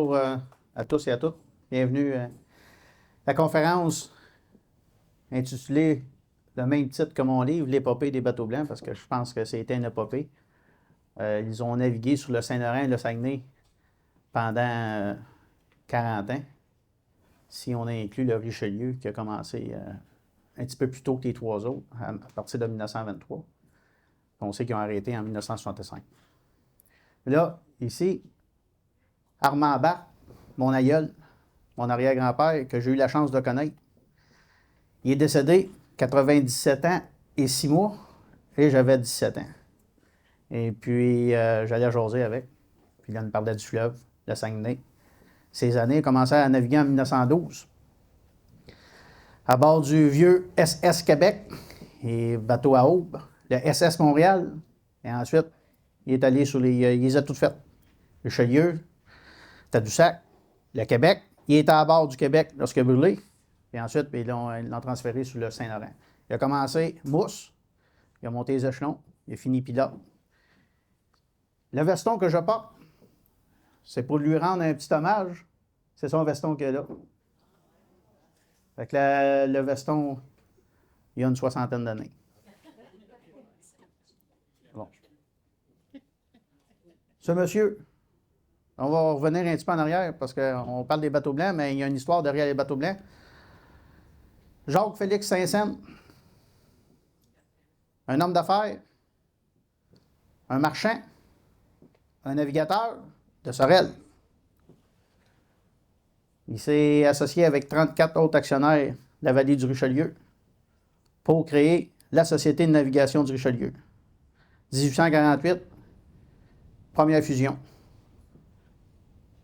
Bonjour à tous et à toutes. Bienvenue à la conférence intitulée le même titre que mon livre, L'épopée des bateaux blancs, parce que je pense que c'était une épopée. Ils ont navigué sur le Saint-Laurent et le Saguenay pendant 40 ans, si on inclut le Richelieu qui a commencé un petit peu plus tôt que les trois autres, à partir de 1923. On sait qu'ils ont arrêté en 1965. Là, ici, Armand Barthes, mon aïeul, mon arrière-grand-père, que j'ai eu la chance de connaître, il est décédé 97 ans et 6 mois, et j'avais 17 ans. Et puis, j'allais jaser avec. Puis là, on me parlait du fleuve, le Saguenay. Ces années, il commençait à naviguer en 1912. À bord du vieux SS Québec, et bateau à aube, le SS Montréal, et ensuite, il est allé sur les... il les a toutes faites. Richelieu, Tadoussac, le Québec. Il était à bord du Québec lorsqu'il a brûlé. Et ensuite, ils l'ont transféré sur le Saint-Laurent. Il a commencé mousse, il a monté les échelons, il a fini pilote. Le veston que je porte, c'est pour lui rendre un petit hommage. C'est son veston qu'il a là. Fait que le veston, il y a une soixantaine d'années. Bon. Ce monsieur, on va revenir un petit peu en arrière parce qu'on parle des bateaux blancs, mais il y a une histoire derrière les bateaux blancs. Jacques-Félix Saint-Saëns, un homme d'affaires, un marchand, un navigateur de Sorel. Il s'est associé avec 34 autres actionnaires de la vallée du Richelieu pour créer la Société de navigation du Richelieu. 1848, première fusion.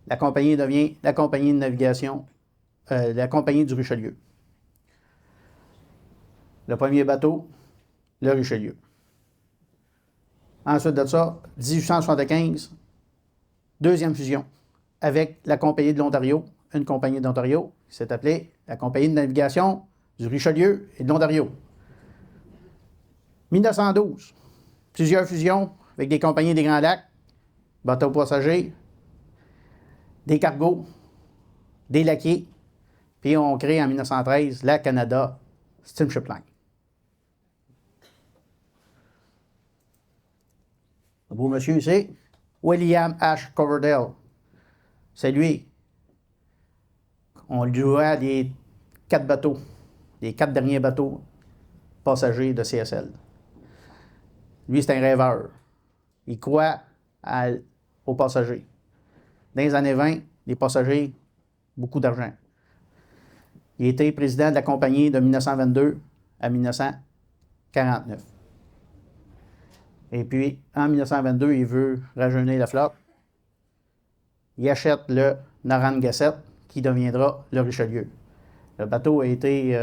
La compagnie devient la compagnie de navigation, la compagnie du Richelieu. Le premier bateau, le Richelieu. Ensuite de ça, 1875, deuxième fusion avec la compagnie de l'Ontario, une compagnie d'Ontario qui s'est appelée la compagnie de navigation du Richelieu et de l'Ontario. 1912, plusieurs fusions avec des compagnies des Grands Lacs, bateaux passagers, des cargos, des laquiers, puis on crée en 1913 la Canada Steamship Line. Le beau monsieur, c'est William H. Coverdale. C'est lui. On lui doit les 4 bateaux, les 4 derniers bateaux passagers de CSL. Lui, c'est un rêveur. Il croit aux passagers. Dans les années 20, les passagers, beaucoup d'argent. Il était président de la compagnie de 1922 à 1949. Et puis, en 1922, il veut rajeunir la flotte. Il achète le Narragansett, qui deviendra le Richelieu. Le bateau a été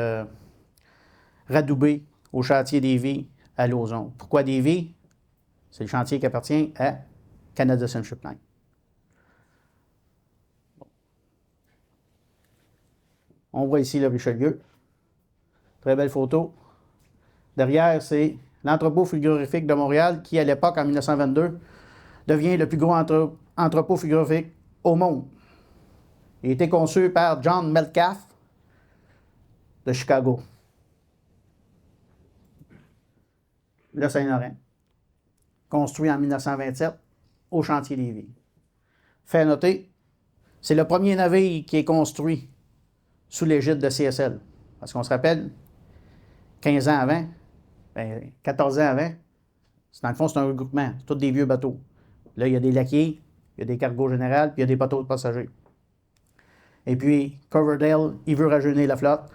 radoubé au chantier Davy à Lauson. Pourquoi Davy? C'est le chantier qui appartient à Canada Steamship Line. On voit ici le Richelieu. Très belle photo. Derrière, c'est l'entrepôt frigorifique de Montréal qui, à l'époque, en 1922, devient le plus gros entrepôt frigorifique au monde. Il a été conçu par John Metcalfe de Chicago. Le Saint-Laurent, construit en 1927 au chantier Lévis. Fait à noter, c'est le premier navire qui est construit sous l'égide de CSL. Parce qu'on se rappelle, 15 ans avant, 14 ans avant, dans le fond, c'est un regroupement. C'est tous des vieux bateaux. Là, il y a des laquiers, il y a des cargos générales, puis il y a des bateaux de passagers. Et puis, Coverdale, il veut rajeunir la flotte.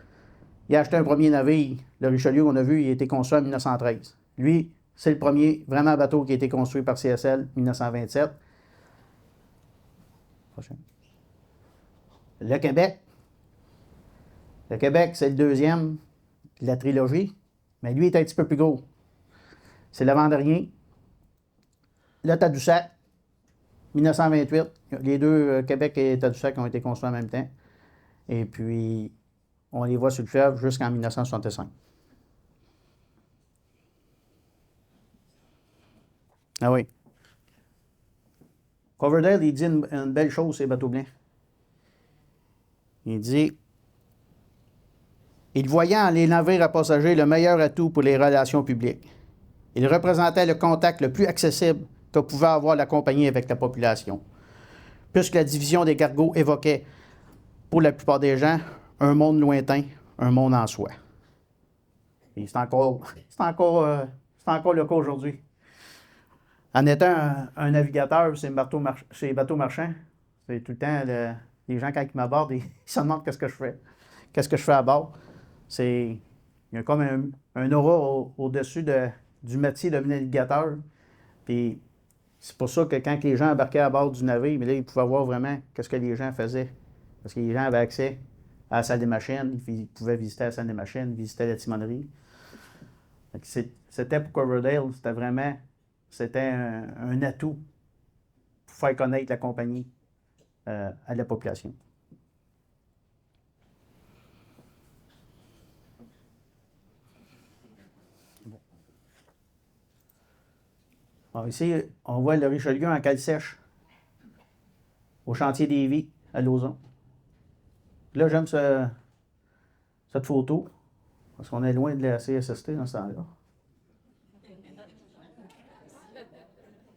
Il a acheté un premier navire, le Richelieu qu'on a vu, il a été construit en 1913. Lui, c'est le premier vraiment bateau qui a été construit par CSL en 1927. Prochain. Le Québec. Le Québec, c'est le deuxième de la trilogie, mais lui est un petit peu plus gros. C'est l'avant-dernier. Le Tadoussac, 1928. Les deux, Québec et Tadoussac, ont été construits en même temps. Et puis, on les voit sur le fleuve jusqu'en 1965. Ah oui. Coverdale, il dit une belle chose, ces bateaux blancs. Il dit, il voyait en les navires à passagers le meilleur atout pour les relations publiques. Il représentait le contact le plus accessible que pouvait avoir la compagnie avec la population, puisque la division des cargos évoquait, pour la plupart des gens, un monde lointain, un monde en soi. Et c'est encore le cas aujourd'hui. En étant un navigateur sur les bateaux marchands, c'est tout le temps, les gens, quand ils m'abordent, ils se demandent qu'est-ce que je fais. Qu'est-ce que je fais à bord. Il y a comme un aura au-dessus du métier de navigateur. Puis c'est pour ça que quand les gens embarquaient à bord du navire, mais là, ils pouvaient voir vraiment qu'est-ce que les gens faisaient. Parce que les gens avaient accès à la salle des machines, ils pouvaient visiter la salle des machines, visiter la timonerie. C'était pour Coverdale, c'était un atout pour faire connaître la compagnie à la population. Alors ici, on voit le Richelieu en cale sèche, au chantier des Vies, à Lauson. Là, j'aime cette photo, parce qu'on est loin de la CSST dans ce temps-là.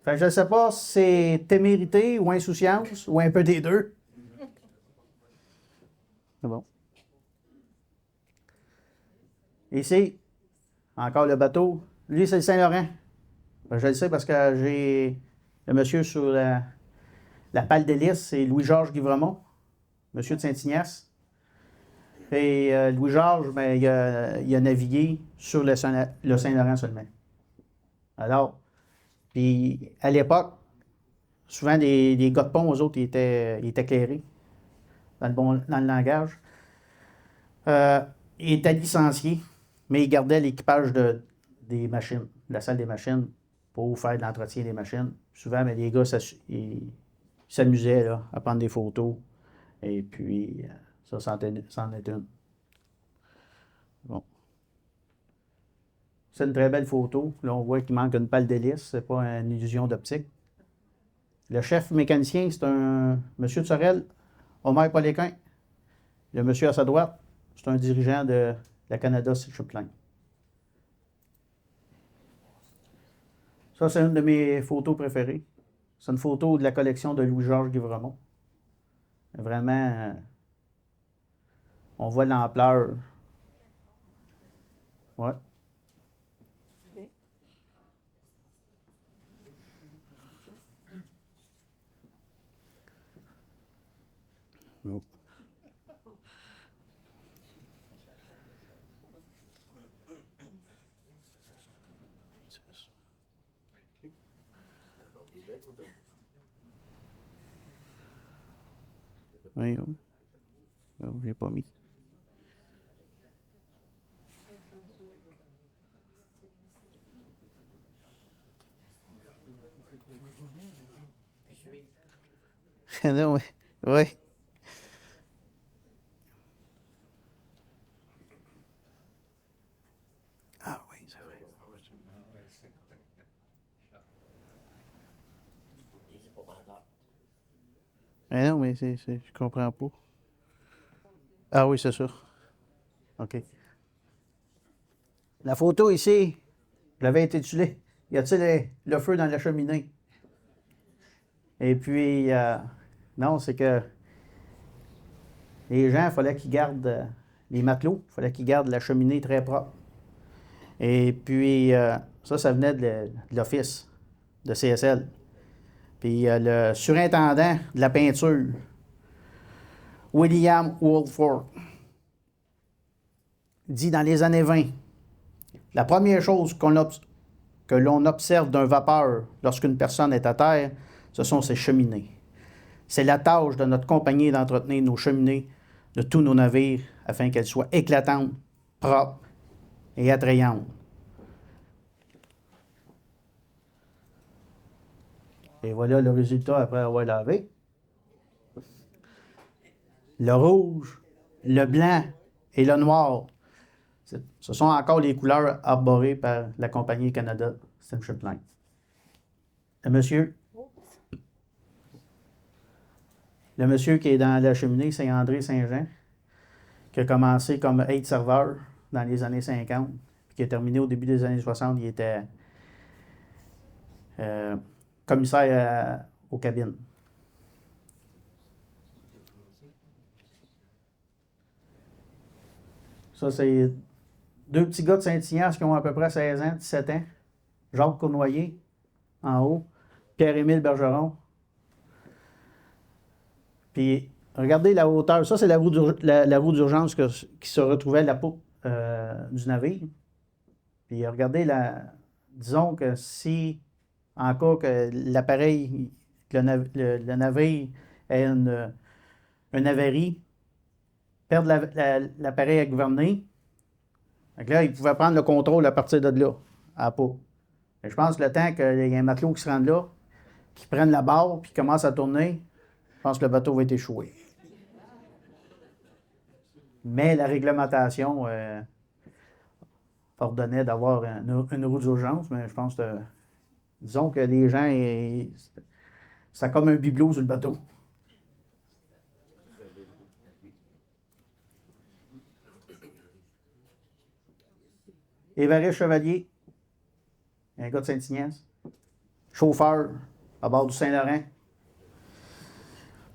Fait que je ne sais pas si c'est témérité ou insouciance, ou un peu des deux. C'est bon. Ici, encore le bateau. Lui, c'est le Saint-Laurent. Je le sais parce que j'ai le monsieur sur la pale d'hélice, c'est Louis-Georges Guivremont, monsieur de Saint-Ignace. Et Louis-Georges, ben, il a navigué sur le Saint-Laurent seulement. Alors, puis à l'époque, souvent les gars de pont, eux autres, ils étaient éclairés dans le langage. Il était licencié, mais il gardait l'équipage des machines, de la salle des machines, pour faire de l'entretien des machines. Souvent, mais les gars, ils s'amusaient là, à prendre des photos. Et puis, ça, c'en est une. Bon. C'est une très belle photo. Là, on voit qu'il manque une pale d'hélice. C'est pas une illusion d'optique. Le chef mécanicien, c'est un monsieur de Sorel, Omer Poléquin. Le monsieur à sa droite, c'est un dirigeant de la Canada Ship Line. Ça, c'est une de mes photos préférées. C'est une photo de la collection de Louis-Georges Guivremont. Vraiment, on voit l'ampleur. Ouais. Oh. Oui, oui. Oh, j'ai pas mis. Non, oui. Oui. Ah oui, c'est vrai. Mais non, mais je comprends pas. Ah oui, c'est sûr. OK. La photo ici, je l'avais intitulée Y a-t-il le feu dans la cheminée? Et puis, non, c'est que les gens, il fallait qu'ils gardent, les matelots, il fallait qu'ils gardent la cheminée très propre. Et puis, ça venait de l'office de CSL. Puis, le surintendant de la peinture, William Woolford, dit dans les années 20, la première chose que l'on observe d'un vapeur lorsqu'une personne est à terre, ce sont ses cheminées. C'est la tâche de notre compagnie d'entretenir nos cheminées de tous nos navires afin qu'elles soient éclatantes, propres et attrayantes. Et voilà le résultat après avoir lavé. Le rouge, le blanc et le noir, ce sont encore les couleurs arborées par la compagnie Canada Steamship Line. Le monsieur qui est dans la cheminée, c'est André Saint-Jean. qui a commencé comme aide serveur dans les années 50, puis qui a terminé au début des années 60. Il était commissaire aux cabines. Ça, c'est deux petits gars de Saint-Ignace qui ont à peu près 16 ans, 17 ans. Jacques Cournoyer, en haut. Pierre-Émile Bergeron. Puis, regardez la hauteur. Ça, c'est la roue d'urgence qui se retrouvait à la poupe du navire. Puis, regardez, disons que si, en cas que l'appareil, que le navire ait une avarie, perdre l'appareil à gouverner, donc là, il pouvait prendre le contrôle à partir de là, à la poupe. Et je pense que le temps qu'il y ait un matelot qui se rende là, qui prenne la barre puis commence à tourner, je pense que le bateau va être échoué. Mais la réglementation ordonnait d'avoir une roue d'urgence, mais je pense que, disons que les gens, c'est comme un bibelot sur le bateau. Évariste Chevalier, un gars de Saint-Ignace, chauffeur à bord du Saint-Laurent.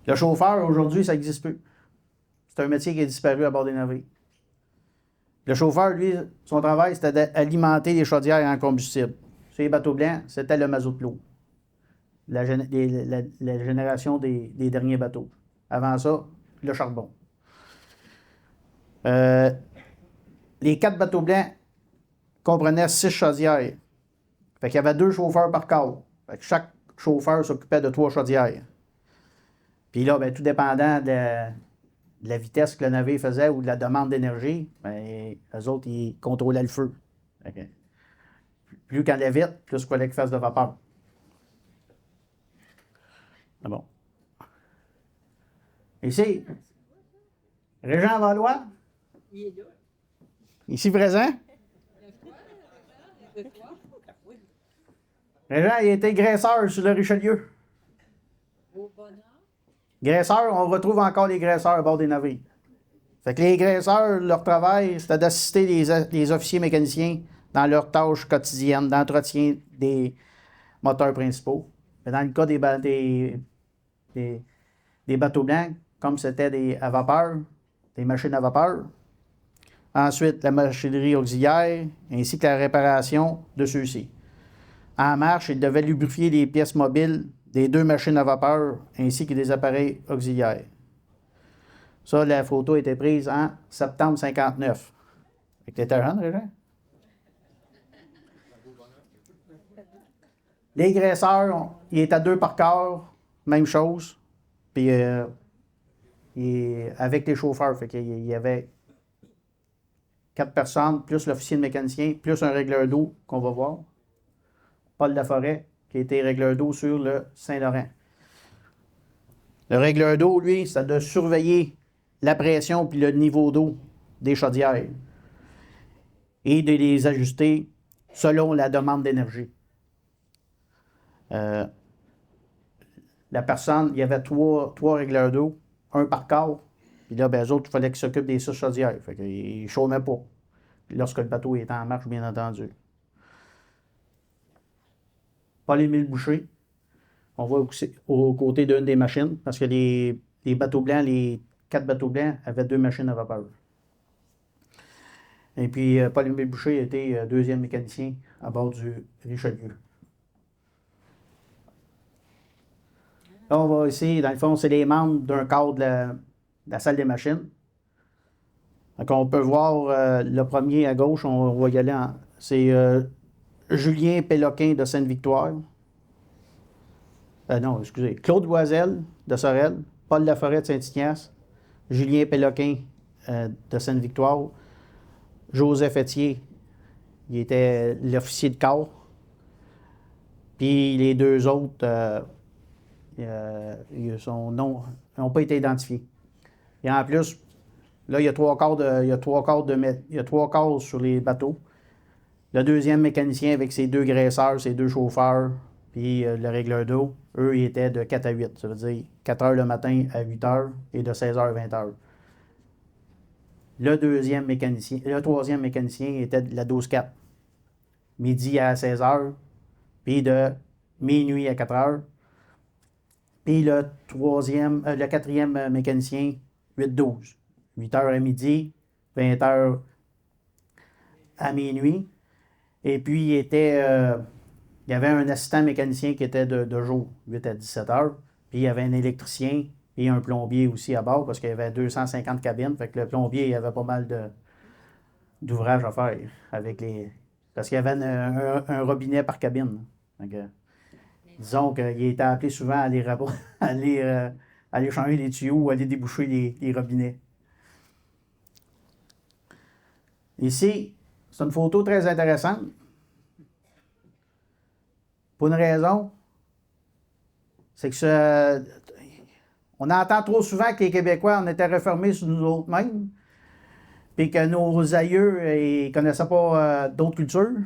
Le chauffeur, aujourd'hui, ça n'existe plus. C'est un métier qui a disparu à bord des navires. Le chauffeur, lui, son travail, c'était d'alimenter les chaudières en combustible. Sur les bateaux blancs, c'était le mazout lourd. La génération des derniers bateaux. Avant ça, le charbon. Les 4 bateaux blancs comprenaient 6 chaudières. Fait qu'il y avait 2 chauffeurs par corps. Fait que chaque chauffeur s'occupait de 3 chaudières. Puis là, bien, tout dépendant de la vitesse que le navire faisait ou de la demande d'énergie, bien, eux autres, ils contrôlaient le feu. Okay. Plus qu'elle allait vite, plus il fallait qu'il fasse de vapeur. C'est bon. Ici, Régent Valois. Il est là. Ici présent. Régent, il était graisseur sur le Richelieu. Au bonheur. Graisseurs, on retrouve encore les graisseurs à bord des navires. Fait que les graisseurs, leur travail, c'était d'assister les officiers mécaniciens dans leurs tâches quotidiennes d'entretien des moteurs principaux. Mais dans le cas des bateaux blancs, comme c'était à vapeur, des machines à vapeur. Ensuite, la machinerie auxiliaire, ainsi que la réparation de ceux-ci. En marche, ils devaient lubrifier les pièces mobiles des 2 machines à vapeur, ainsi que des appareils auxiliaires. Ça, la photo a été prise en septembre 59. Fait que t'étais jeune, Régent? Les graisseurs, ils étaient 2 par corps, même chose. Puis, avec les chauffeurs, fait qu'il y avait 4 personnes, plus l'officier de mécanicien, plus un régleur d'eau qu'on va voir. Paul Laforêt, qui était régleur d'eau sur le Saint-Laurent. Le régleur d'eau, lui, c'est de surveiller la pression puis le niveau d'eau des chaudières et de les ajuster selon la demande d'énergie. La personne, il y avait trois régleurs d'eau, un par corps, puis là, ben, eux autres, il fallait qu'ils s'occupent des 6 chaudières. Fait qu'ils ne chômaient pas lorsque le bateau était en marche, bien entendu. Paul-Émile Boucher, on va aux côtés d'une des machines, parce que les bateaux blancs, les 4 bateaux blancs avaient 2 machines à vapeur. Et puis, Paul-Émile Boucher était 2e mécanicien à bord du Richelieu. Là, on va ici, dans le fond, c'est les membres d'un cadre de la salle des machines. Donc, on peut voir le premier à gauche, on va y aller c'est Julien Péloquin de Sainte-Victoire. Non, excusez. Claude Loisel de Sorel, Paul Laforêt de Saint-Ignace, Julien Péloquin de Sainte-Victoire, Joseph Etier, il était l'officier de corps. Puis les 2 autres, son nom n'ont pas été identifiés. Et en plus, là, il y a 3 quarts sur les bateaux. Le 2e mécanicien avec ses 2 graisseurs, ses 2 chauffeurs, puis le régleur d'eau, eux, ils étaient de 4 à 8. Ça veut dire 4 heures le matin à 8 heures et de 16 heures à 20 heures. Le troisième mécanicien était de la 12-4. Midi à 16 heures, puis de minuit à 4 heures. Puis le quatrième mécanicien, 8-12. 8 heures à midi, 20 heures à minuit. Et puis, il y avait un assistant mécanicien qui était de jour, 8 à 17 heures. Puis, il y avait un électricien et un plombier aussi à bord parce qu'il y avait 250 cabines. Fait que le plombier, il y avait pas mal d'ouvrages à faire parce qu'il y avait un robinet par cabine. Donc, disons qu'il était appelé souvent à aller changer les tuyaux ou aller déboucher les robinets. Ici, c'est une photo très intéressante. Pour une raison, c'est que on entend trop souvent que les Québécois, on était refermés sur nous autres mêmes, puis que nos aïeux, ils ne connaissaient pas d'autres cultures,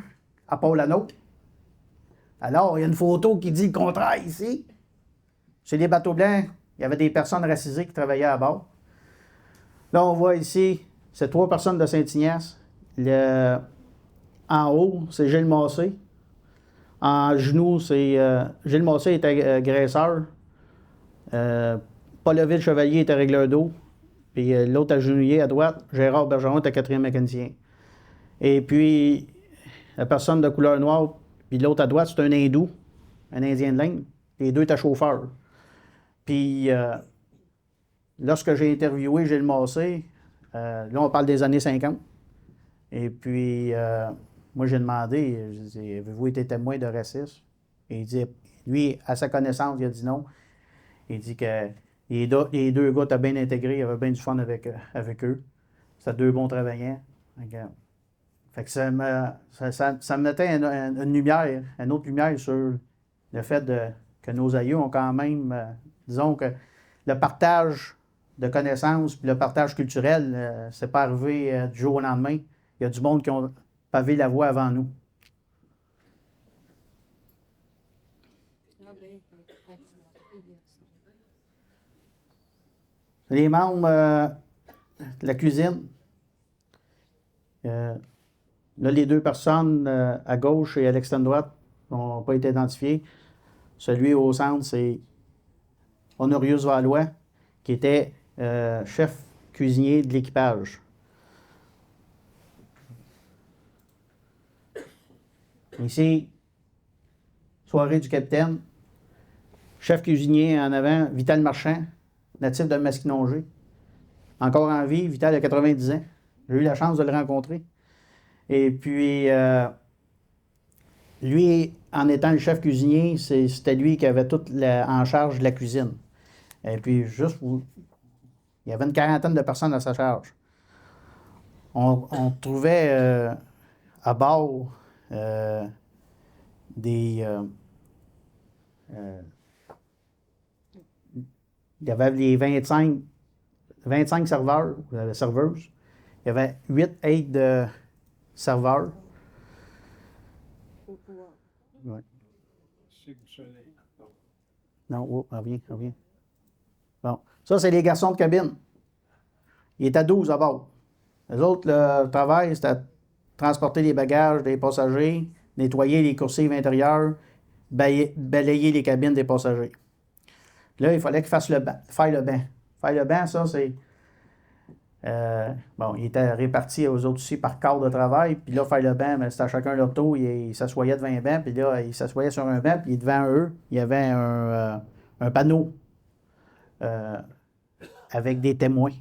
à part la nôtre. Alors, il y a une photo qui dit le contraire ici. Chez les bateaux blancs, il y avait des personnes racisées qui travaillaient à bord. Là, on voit ici, c'est 3 personnes de Saint-Ignace. En haut, c'est Gilles Massé. En genou, c'est Gilles Massé était graisseur. Paul-Leville Chevalier était régleur d'eau. Puis l'autre agenouillé à droite, Gérard Bergeron était 4e mécanicien. Et puis, la personne de couleur noire, puis l'autre à droite, c'est un hindou, un Indien de l'Inde. Les deux étaient chauffeurs. Puis, lorsque j'ai interviewé Gilles Massé, là, on parle des années 50. Et puis, moi, j'ai demandé, je dis, avez-vous été témoin de racisme? Et il dit, lui, à sa connaissance, il a dit non. Il dit que les deux gars étaient bien intégrés, il avait bien du fun avec eux. C'était 2 bons travailleurs. Fait que ça me mettait une lumière, une autre lumière sur le fait que nos aïeux ont quand même, disons que le partage de connaissances puis le partage culturel, c'est pas arrivé du jour au lendemain. Il y a du monde qui ont pavé la voie avant nous. Les membres de la cuisine. Là, les 2 personnes à gauche et à l'extrême droite n'ont pas été identifiées. Celui au centre, c'est Honorius Valois, qui était chef cuisinier de l'équipage. Ici, soirée du capitaine. Chef cuisinier en avant, Vital Marchand, natif de Masquinongé. Encore en vie, Vital a 90 ans. J'ai eu la chance de le rencontrer. Et puis, lui, en étant le chef cuisinier, c'était lui qui avait tout en charge de la cuisine. Et puis, il y avait une quarantaine de personnes à sa charge. On trouvait à bord il y avait les 25 serveurs, serveuses. Il y avait 8 aides de serveurs. Ouais. Non, oh, reviens. Bon, ça, c'est les garçons de cabine. Ils étaient 12 à bord. Les autres, le travail, c'était transporter les bagages des passagers, nettoyer les coursives intérieures, balayer les cabines des passagers. Là, il fallait qu'ils fassent faire le bain. Faire le bain, ça, c'est... il était réparti aux autres aussi par quart de travail. Puis là, faire le banc, c'était à chacun leur tour. Il s'assoyait devant un banc. Puis là, il s'assoyait sur un banc. Puis devant eux, il y avait un panneau avec des témoins.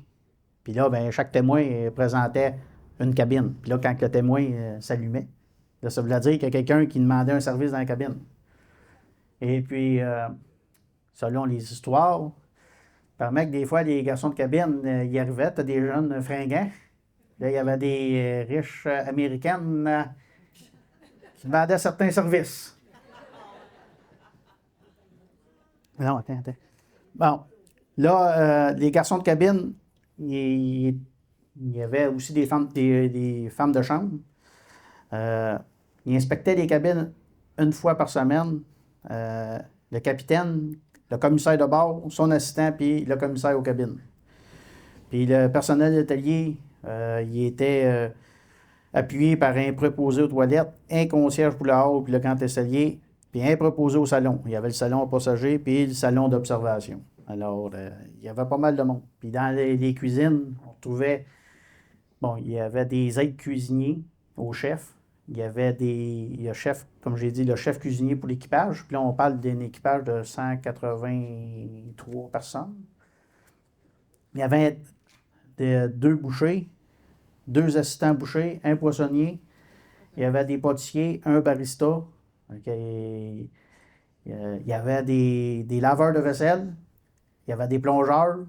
Puis là, chaque témoin présentait une cabine. Puis là, quand le témoin s'allumait, là, ça voulait dire qu'il y a quelqu'un qui demandait un service dans la cabine. Et puis, selon les histoires, permet que des fois, les garçons de cabine, y arrivaient, t'as des jeunes fringants. Là, il y avait des riches américaines qui demandaient certains services. Non, attends. Bon, là, les garçons de cabine, il y avait aussi des femmes de chambre. Ils inspectaient les cabines une fois par semaine. Le capitaine, le commissaire de bord, son assistant, puis le commissaire aux cabines. Puis le personnel d'atelier Il était appuyé par un préposé aux toilettes, un concierge pour le hall puis le grand escalier, puis un préposé au salon. Il y avait le salon passager puis le salon d'observation. Alors, il y avait pas mal de monde. Puis dans les cuisines, on trouvait, bon, il y avait des aides cuisiniers au chef. Il y avait le chef, comme j'ai dit, le chef cuisinier pour l'équipage. Puis là, on parle d'un équipage de 183 personnes. Il y avait deux bouchers, deux assistants bouchers, un poissonnier. Il y avait des pâtissiers, un barista. Ok, il y avait des laveurs de vaisselle. Il y avait des plongeurs.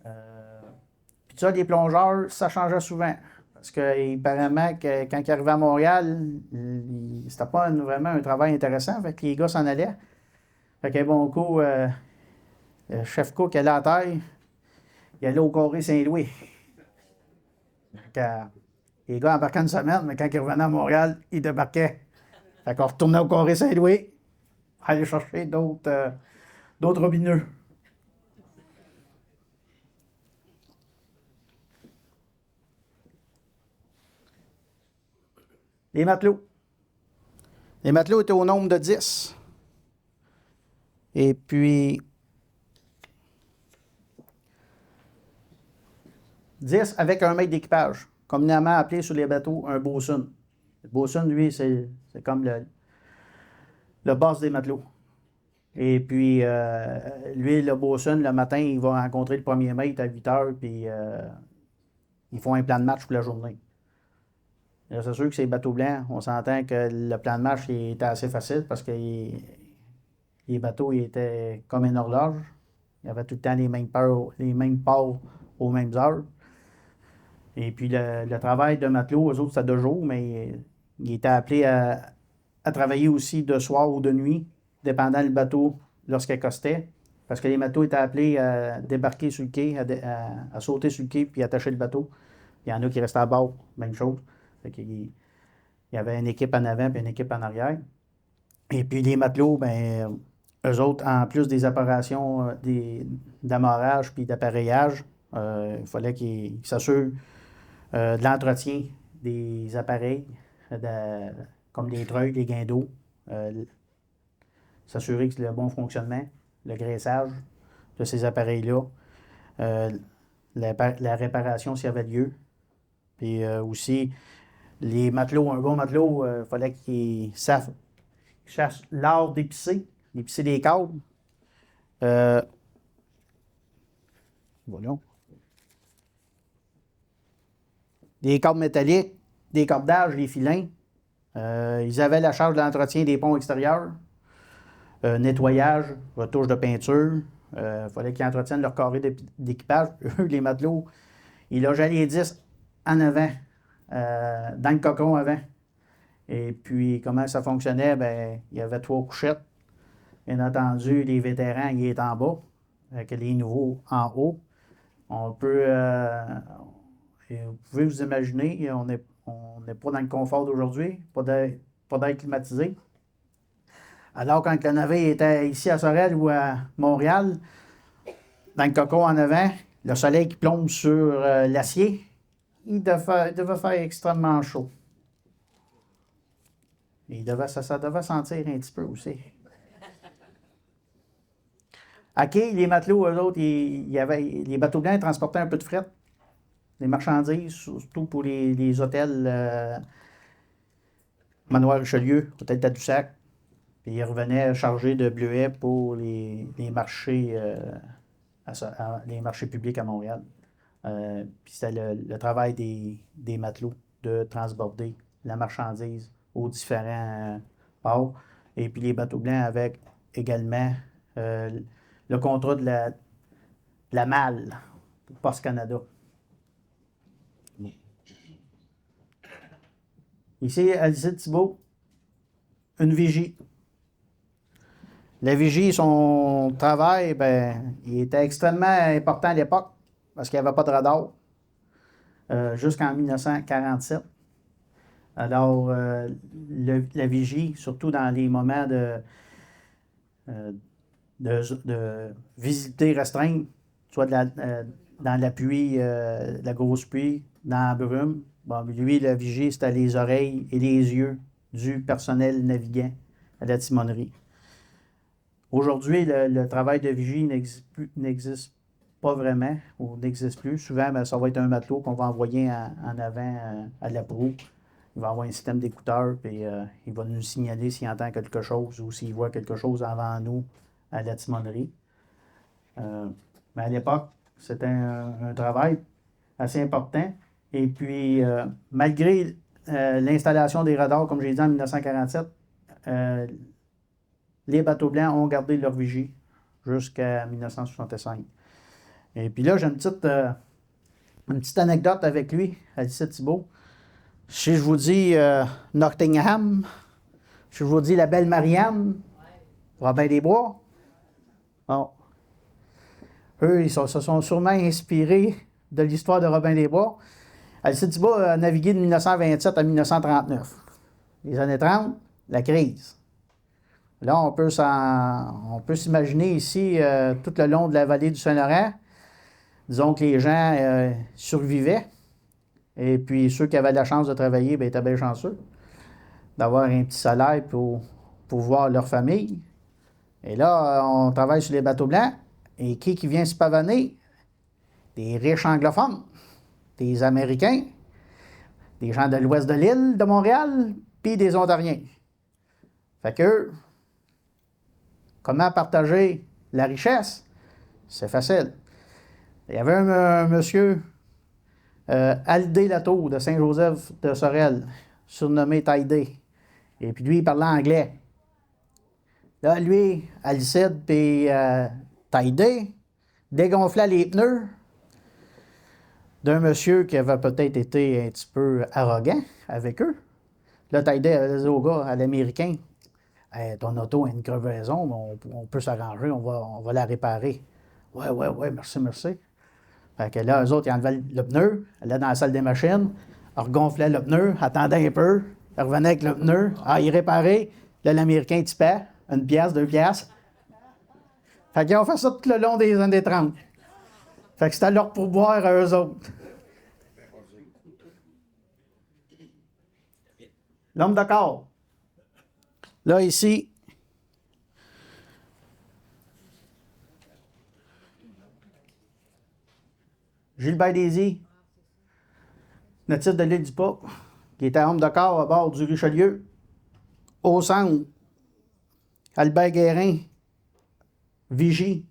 Puis ça, les plongeurs, ça changeait souvent. Parce que apparemment que quand ils arrivaient à Montréal, c'était pas vraiment un travail intéressant. Fait que les gars s'en allaient. Fait qu'un bon coup, le chef cook allait à terre, il allait au carré Saint-Louis. Fait que, les gars embarquaient une semaine, mais quand ils revenaient à Montréal, ils débarquaient. Fait qu'on retournait au carré Saint-Louis, aller chercher d'autres robineux. Les matelots. Les matelots étaient au nombre de 10. Et puis, 10 avec un maître d'équipage, communément appelé sur les bateaux un bosun. Le bosun, lui, c'est comme le boss des matelots. Et puis, lui, le bosun, le matin, il va rencontrer le premier maître à 8 heures, puis ils font un plan de match pour la journée. Là, c'est sûr que ces bateaux blancs, on s'entend que le plan de match il était assez facile parce que les bateaux ils étaient comme une horloge. Il y avait tout le temps les mêmes ports aux mêmes heures. Et puis le travail de matelot, eux autres, c'était de jour, mais ils étaient appelés à travailler aussi de soir ou de nuit, dépendant du bateau lorsqu'il accostait. Parce que les matelots étaient appelés à débarquer sur le quai, à sauter sur le quai puis attacher le bateau. Il y en a qui restaient à bord, même chose. Fait qu'il y avait une équipe en avant et une équipe en arrière. Et puis les matelots, ben, eux autres, en plus des opérations d'amarrage puis d'appareillage, il fallait qu'ils s'assurent de l'entretien des appareils, comme les treuils, les guindeaux, s'assurer que c'est le bon fonctionnement, le graissage de ces appareils-là, euh, la réparation s'il y avait lieu. Puis aussi, les matelots, un bon matelot, il fallait qu'il sache l'art d'épicer les câbles. Euh, voyons. Des câbles métalliques, des cordages, des filins. Ils avaient la charge de l'entretien des ponts extérieurs, nettoyage, retouche de peinture. Il fallait qu'ils entretiennent leur carré d'équipage. Eux, les matelots, ils logeaient les 10 en avant, dans le cocon avant. Et puis, comment ça fonctionnait? Ben, il y avait 3 couchettes. Bien entendu, les vétérans, ils étaient en bas, avec les nouveaux en haut. On peut, vous pouvez vous imaginer, on n'est pas dans le confort d'aujourd'hui, pas d'air climatisé. Alors, quand le navire était ici à Sorel ou à Montréal, dans le cocon en avant, le soleil qui plombe sur l'acier, il devait faire extrêmement chaud. Et ça devait sentir un petit peu aussi. À quai, les matelots, eux autres, les bateaux blancs transportaient un peu de fret, des marchandises, surtout pour les hôtels Manoir Richelieu, hôtel Tadoussac. Puis ils revenaient chargés de bleuets pour les marchés, les marchés publics à Montréal. Puis c'était le travail des matelots de transborder la marchandise aux différents ports. Et puis les bateaux blancs avec également le contrat de la malle pour Post Canada. Ici, à l'île Thibault, une vigie. La vigie, son travail, ben, il était extrêmement important à l'époque parce qu'il n'y avait pas de radar jusqu'en 1947. Alors, la vigie, surtout dans les moments de visiter restreinte, soit dans la pluie, la grosse pluie, dans la brume. Bon, lui, la vigie, c'était les oreilles et les yeux du personnel navigant à la timonerie. Aujourd'hui, le travail de vigie n'existe pas vraiment ou n'existe plus. Souvent, ben, ça va être un matelot qu'on va envoyer en avant à la proue. Il va avoir un système d'écouteurs, puis il va nous signaler s'il entend quelque chose ou s'il voit quelque chose avant nous à la timonerie. Mais à l'époque, c'était un travail assez important. Et puis, malgré l'installation des radars, comme j'ai dit en 1947, les bateaux blancs ont gardé leur vigie jusqu'à 1965. Et puis là, j'ai une petite anecdote avec lui, Alice Thibault. Si je vous dis Nottingham, si je vous dis la belle Marianne, Robin des Bois, bon, eux, ils se sont sûrement inspirés de l'histoire de Robin des Bois. Alice Thibault a navigué de 1927 à 1939. Les années 30, la crise. Là, on peut s'imaginer ici, tout le long de la vallée du Saint-Laurent, disons que les gens survivaient. Et puis, ceux qui avaient la chance de travailler, bien, étaient bien chanceux d'avoir un petit salaire pour voir leur famille. Et là, on travaille sur les bateaux blancs. Et qui vient se pavaner? Des riches anglophones, des Américains, des gens de l'ouest de l'île de Montréal, puis des Ontariens. Fait que, comment partager la richesse? C'est facile. Il y avait un monsieur, Aldé Latour de Saint-Joseph de Sorel, surnommé Taïdé. Et puis lui, il parlait anglais. Là, lui, Alicide puis Taïdé dégonflait les pneus d'un monsieur qui avait peut-être été un petit peu arrogant avec eux. Là, Taïdé disait au gars, à l'américain, hey, ton auto a une crevaison, mais on peut s'arranger, on va la réparer. Ouais, merci. Fait que là, eux autres, ils enlevaient le pneu, allaient dans la salle des machines, regonflaient le pneu, attendaient un peu, ils revenaient avec le pneu, ils réparaient. Là, l'Américain tipait, 1 pièce, 2 pièces. Fait qu'ils ont fait ça tout le long des années 30. Fait que c'était leur pourboire à eux autres. L'homme de corps. Là, ici, Gilbert Daisy, natif de l'île du Pas, qui était homme de corps à bord du Richelieu. Au centre, Albert Guérin, vigie,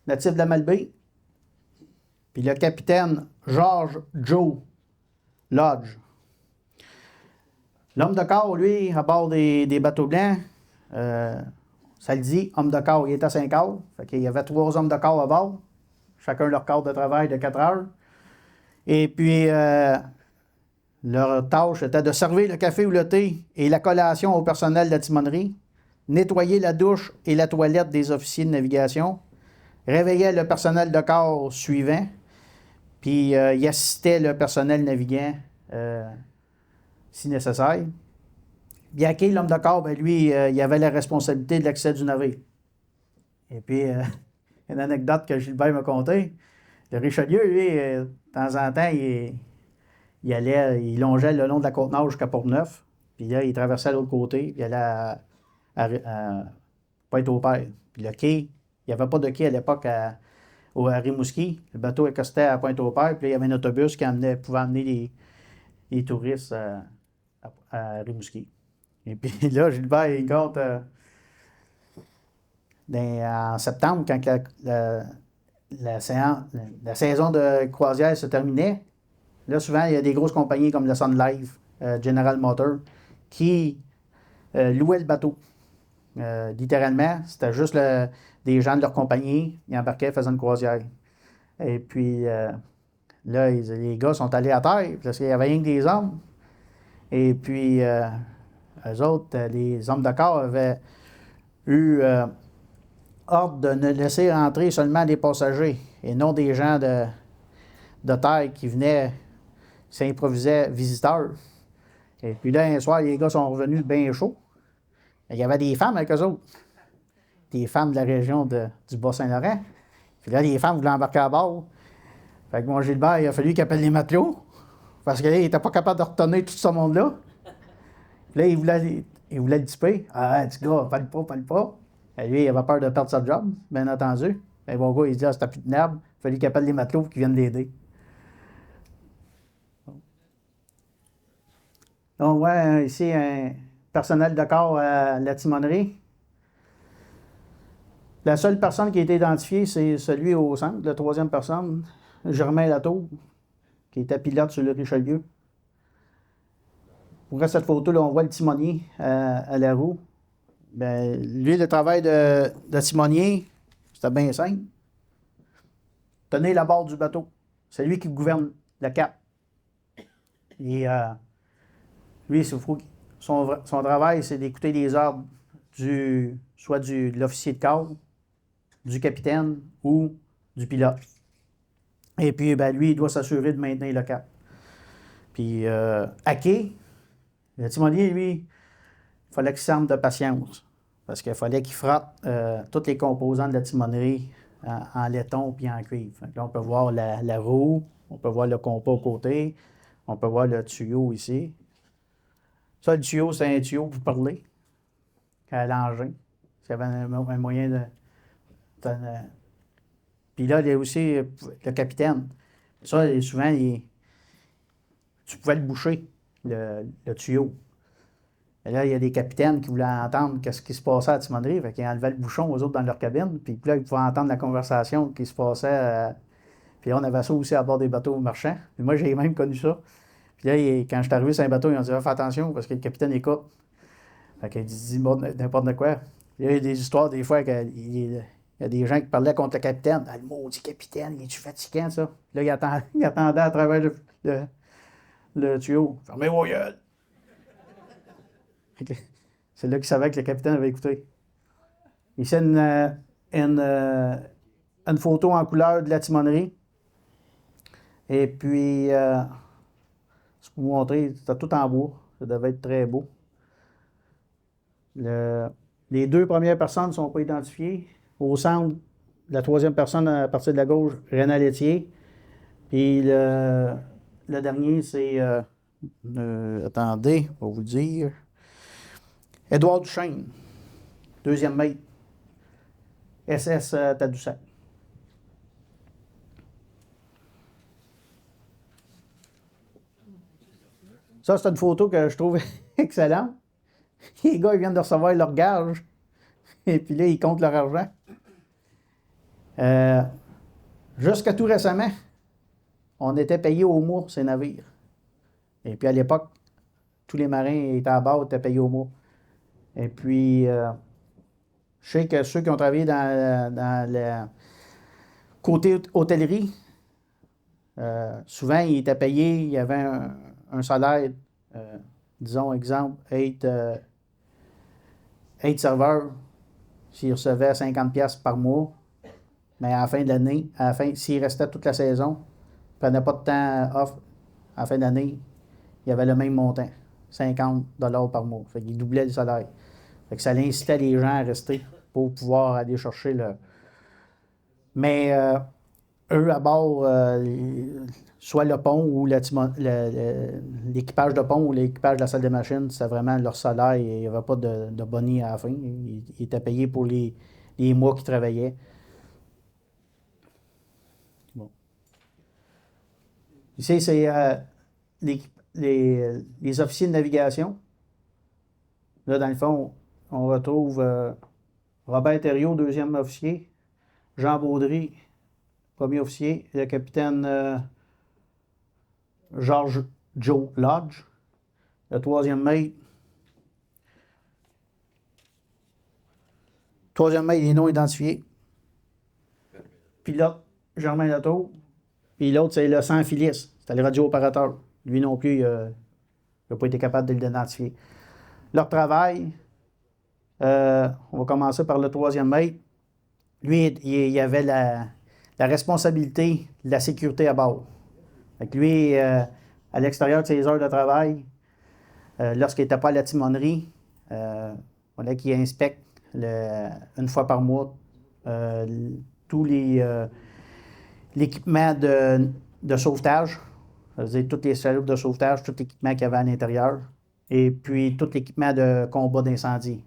natif de la Malbaie. Puis le capitaine George Joe Lodge. L'homme de corps, lui, à bord des bateaux blancs, ça le dit, homme de corps, il était à 5 heures. Fait qu'il y avait 3 hommes de corps à bord, chacun leur quart de travail de 4 heures. Et puis, leur tâche était de servir le café ou le thé et la collation au personnel de la timonerie, nettoyer la douche et la toilette des officiers de navigation, réveillait le personnel de corps suivant, puis il assistait le personnel navigant si nécessaire. Biaké, l'homme de corps, ben lui, il avait la responsabilité de l'accès du navire. Et puis, une anecdote que Gilbert m'a contée, le Richelieu, lui, de temps en temps, il longeait le long de la Côte-Nord jusqu'à Port-Neuf, puis là, il traversait l'autre côté, puis il allait à Pointe-au-Père. Puis le quai, il n'y avait pas de quai à l'époque à Rimouski. Le bateau accostait à Pointe-au-Père, puis il y avait un autobus qui pouvait amener les touristes à Rimouski. Et puis là, Gilbert, il compte en septembre, quand la saison de croisière se terminait, là, souvent, il y a des grosses compagnies comme le Sun Life, General Motors, qui louaient le bateau. Littéralement, c'était juste des gens de leur compagnie, ils embarquaient, faisaient une croisière. Et puis, là, les gars sont allés à terre, parce qu'il y avait rien que des hommes. Et puis, eux autres, les hommes de corps avaient eu ordre de ne laisser entrer seulement des passagers et non des gens de terre qui venaient s'improvisaient visiteurs. Et puis là, un soir, les gars sont revenus bien chauds. Il y avait des femmes avec eux autres. Des femmes de la région du Bas-Saint-Laurent. Puis là, les femmes voulaient embarquer à bord. Fait que mon Gilbert, il a fallu qu'il appelle les matelots. Parce qu'il n'était pas capable de retenir tout ce monde-là. Puis là, il voulait le dissiper. Ah, petit gars, parle pas. Et lui, il avait peur de perdre sa job, bien entendu. Mais bon gars, il se dit, ah, c'était plus de nerfs. Il fallait qu'il appelle les matelots pour qu'ils viennent l'aider. Donc, on voit ici un personnel de corps à la timonerie. La seule personne qui a été identifiée, c'est celui au centre, la troisième personne, Germain Latour, qui était pilote sur le Richelieu. Pour cette photo-là, on voit le timonier à la roue. Ben, lui, le travail de timonier, c'était bien simple. Tenez la barre du bateau. C'est lui qui gouverne le cap. Et lui, son travail, c'est d'écouter les ordres soit de l'officier de corps, du capitaine ou du pilote. Et puis, ben, lui, il doit s'assurer de maintenir le cap. Puis, à quai, le timonier, lui, il fallait qu'il s'arme de patience. Parce qu'il fallait qu'il frotte tous les composants de la timonerie en laiton puis en cuivre. Là, on peut voir la roue, on peut voir le compas au côté, on peut voir le tuyau ici. Ça, le tuyau, c'est un tuyau pour parler à l'engin. S'il y avait un moyen de... Puis là, il y a aussi le capitaine. Ça, souvent, tu pouvais le boucher, le tuyau. Et là, il y a des capitaines qui voulaient entendre ce qui se passait à la timonerie. Fait qu'ils enlevaient le bouchon aux autres dans leur cabine. Puis là, ils pouvaient entendre la conversation qui se passait. Puis là, on avait ça aussi à bord des bateaux marchands. Puis moi, j'ai même connu ça. Puis là, quand je suis arrivé sur un bateau, ils ont dit, fais attention parce que le capitaine écoute. Fait qu'il dit n'importe quoi. Il y a eu des histoires, des fois, il y a des gens qui parlaient contre le capitaine. Ah, le maudit capitaine, il est-tu fatigant, ça? Là, il attendait à travers le tuyau. Fermez vos gueules! C'est là qu'il savait que le capitaine avait écouté. Ici, une photo en couleur de la timonerie. Et puis, je peux vous montrer, c'était tout en bois. Ça devait être très beau. Les deux premières personnes ne sont pas identifiées. Au centre, la troisième personne à partir de la gauche, René Laitier. Puis le dernier, c'est... attendez, on va vous le dire. Édouard Duchesne, deuxième maître, SS Tadoussac. Ça, c'est une photo que je trouve excellente. Les gars, ils viennent de recevoir leur gage. Et puis là, ils comptent leur argent. Jusqu'à tout récemment, on était payé au mois, ces navires. Et puis à l'époque, tous les marins étaient à bord, étaient payés au mois. Et puis, je sais que ceux qui ont travaillé dans le côté hôtellerie, souvent, ils étaient payés, il y avait un salaire, disons, exemple, être serveur, s'ils recevaient 50$ par mois, mais à la fin de l'année, s'ils restaient toute la saison, ils ne prenaient pas de temps off, à la fin de l'année, il y avait le même montant, 50$ par mois. Fait qu'ils doublaient le salaire. Fait que ça incitait les gens à rester pour pouvoir aller chercher le... Mais eux, à bord, soit le pont ou l'équipage de pont ou l'équipage de la salle des machines, c'était vraiment leur salaire. Il n'y avait pas de boni à la fin. Ils étaient payés pour les mois qu'ils travaillaient. Bon. Ici, c'est les officiers de navigation. Là, dans le fond, on retrouve Robert Thériault, deuxième officier, Jean Baudry, premier officier, et le capitaine George Joe Lodge, le troisième maître. Troisième maître, les non identifiés. Pilote, Germain Latour. Puis l'autre, c'est le sans-filis. C'était le radio-opérateur. Lui non plus, il n'a pas été capable de l'identifier. Leur travail, on va commencer par le troisième maître. Lui, il avait la responsabilité de la sécurité à bord. Fait que lui, à l'extérieur de ses heures de travail, lorsqu'il n'était pas à la timonerie, il fallait qu'il inspecte une fois par mois tous les l'équipement de sauvetage, c'est-à-dire toutes les salopes de sauvetage, tout l'équipement qu'il y avait à l'intérieur, et puis tout l'équipement de combat d'incendie,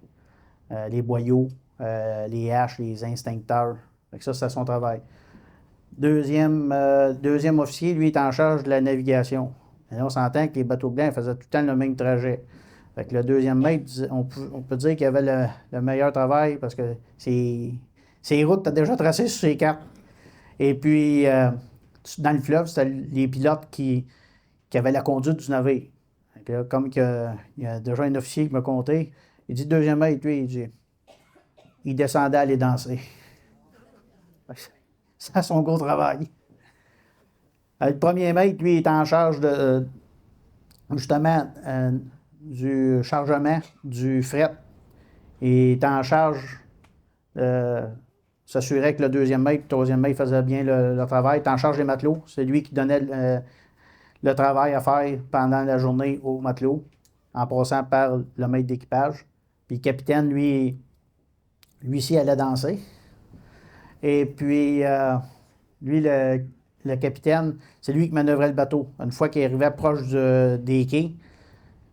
les boyaux, les haches, les instincteurs. Fait que ça, c'est son travail. Deuxième officier, lui, est en charge de la navigation. Et là, on s'entend que les bateaux blancs faisaient tout le temps le même trajet. Fait que le deuxième maître, on peut dire qu'il avait le meilleur travail parce que ses routes, tu as déjà tracées sur ses cartes. Et puis, dans le fleuve, c'était les pilotes qui avaient la conduite du navire. Fait que là, comme il y a déjà un officier qui m'a conté, il dit, deuxième maître, lui, il descendait à aller danser. C'est son gros travail. Le premier maître, lui, est en charge de, justement, du chargement, du fret. Il est en charge de s'assurer que le deuxième maître, le troisième maître faisait bien le travail. Il est en charge des matelots. C'est lui qui donnait le travail à faire pendant la journée aux matelots, en passant par le maître d'équipage. Puis le capitaine, lui aussi, allait danser. Et puis, lui, le capitaine, c'est lui qui manœuvrait le bateau. Une fois qu'il arrivait proche des quais,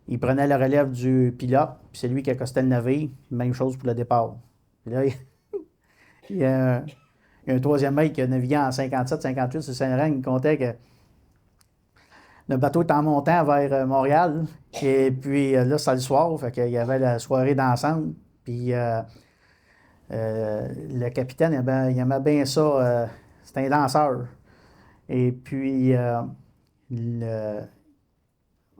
il prenait la relève du pilote, puis c'est lui qui accostait le navire. Même chose pour le départ. Puis là, il y a un troisième mec qui a navigué en 57-58 sur Saint-Laurent qui comptait que le bateau était en montant vers Montréal. Et puis là, c'était le soir, fait qu'il y avait la soirée d'ensemble. Puis le capitaine, il aimait bien ça. C'était un danseur. Et puis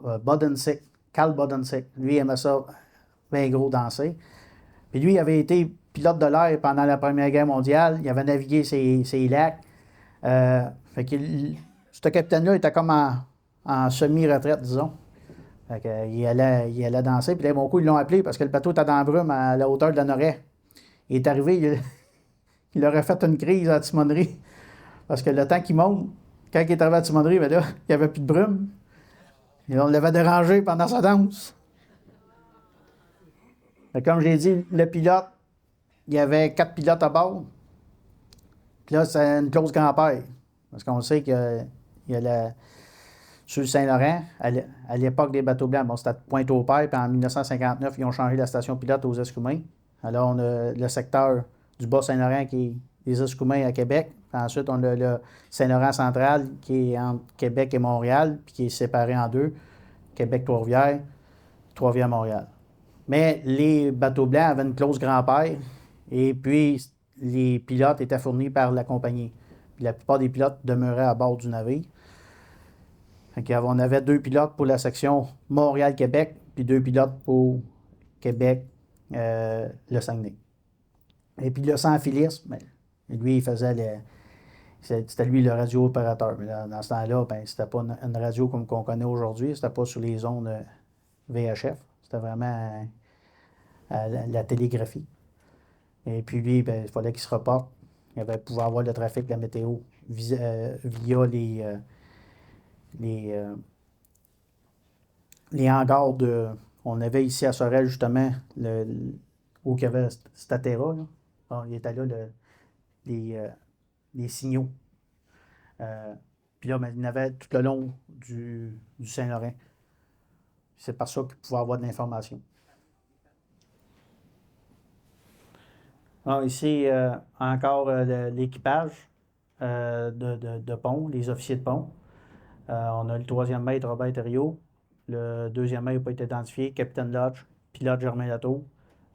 Bodensick, Carl Bodensick, lui, il aimait ça bien gros danser. Puis lui, il avait été pilote de l'air pendant la Première Guerre mondiale. Il avait navigué ces lacs. Fait que ce capitaine-là était comme en semi-retraite, disons. Fait que, il allait danser. Puis là, mon coup, ils l'ont appelé parce que le bateau était dans la brume à la hauteur de la Noret. Il est arrivé, il aurait fait une crise à la timonerie. Parce que le temps qu'il monte, quand il est arrivé à la timonerie, bien là, il n'y avait plus de brume. Et on l'avait dérangé pendant sa danse. Fait que comme j'ai dit, le pilote, il y avait 4 pilotes à bord. Puis là, c'est une clause grand-père. Parce qu'on sait qu'il y a sur le Saint-Laurent, à l'époque des bateaux blancs, bon, c'était Pointe-au-Père, puis en 1959, ils ont changé la station pilote aux Escoumins. Alors, on a le secteur du Bas-Saint-Laurent qui est les Escoumins à Québec. Puis ensuite, on a le Saint-Laurent central qui est entre Québec et Montréal, puis qui est séparé en deux. Québec-Trois-Rivières, Trois-Rivières-Montréal. Mais les bateaux blancs avaient une clause grand-père, et puis les pilotes étaient fournis par la compagnie. Puis la plupart des pilotes demeuraient à bord du navire. On avait 2 pilotes pour la section Montréal-Québec, puis 2 pilotes pour Québec, le Saguenay. Et puis le sans-filisme, lui, il faisait c'était lui le radio-opérateur. Mais dans ce temps-là, c'était pas une radio comme qu'on connaît aujourd'hui, c'était pas sur les ondes VHF, c'était vraiment la télégraphie. Et puis lui, il fallait qu'il se reporte. Il pouvait avoir le trafic de la météo via les hangars on avait ici à Sorel, justement, où il y avait Statera. Là. Bon, il était là, les signaux. Puis là, il y en avait tout le long du Saint-Laurent. C'est par ça qu'il pouvait avoir de l'information. Alors, ici, encore l'équipage de pont, les officiers de pont. On a le troisième maître, Robert Thériault. Le deuxième maître n'a pas été identifié, Capitaine Lodge, pilote Germain Latour,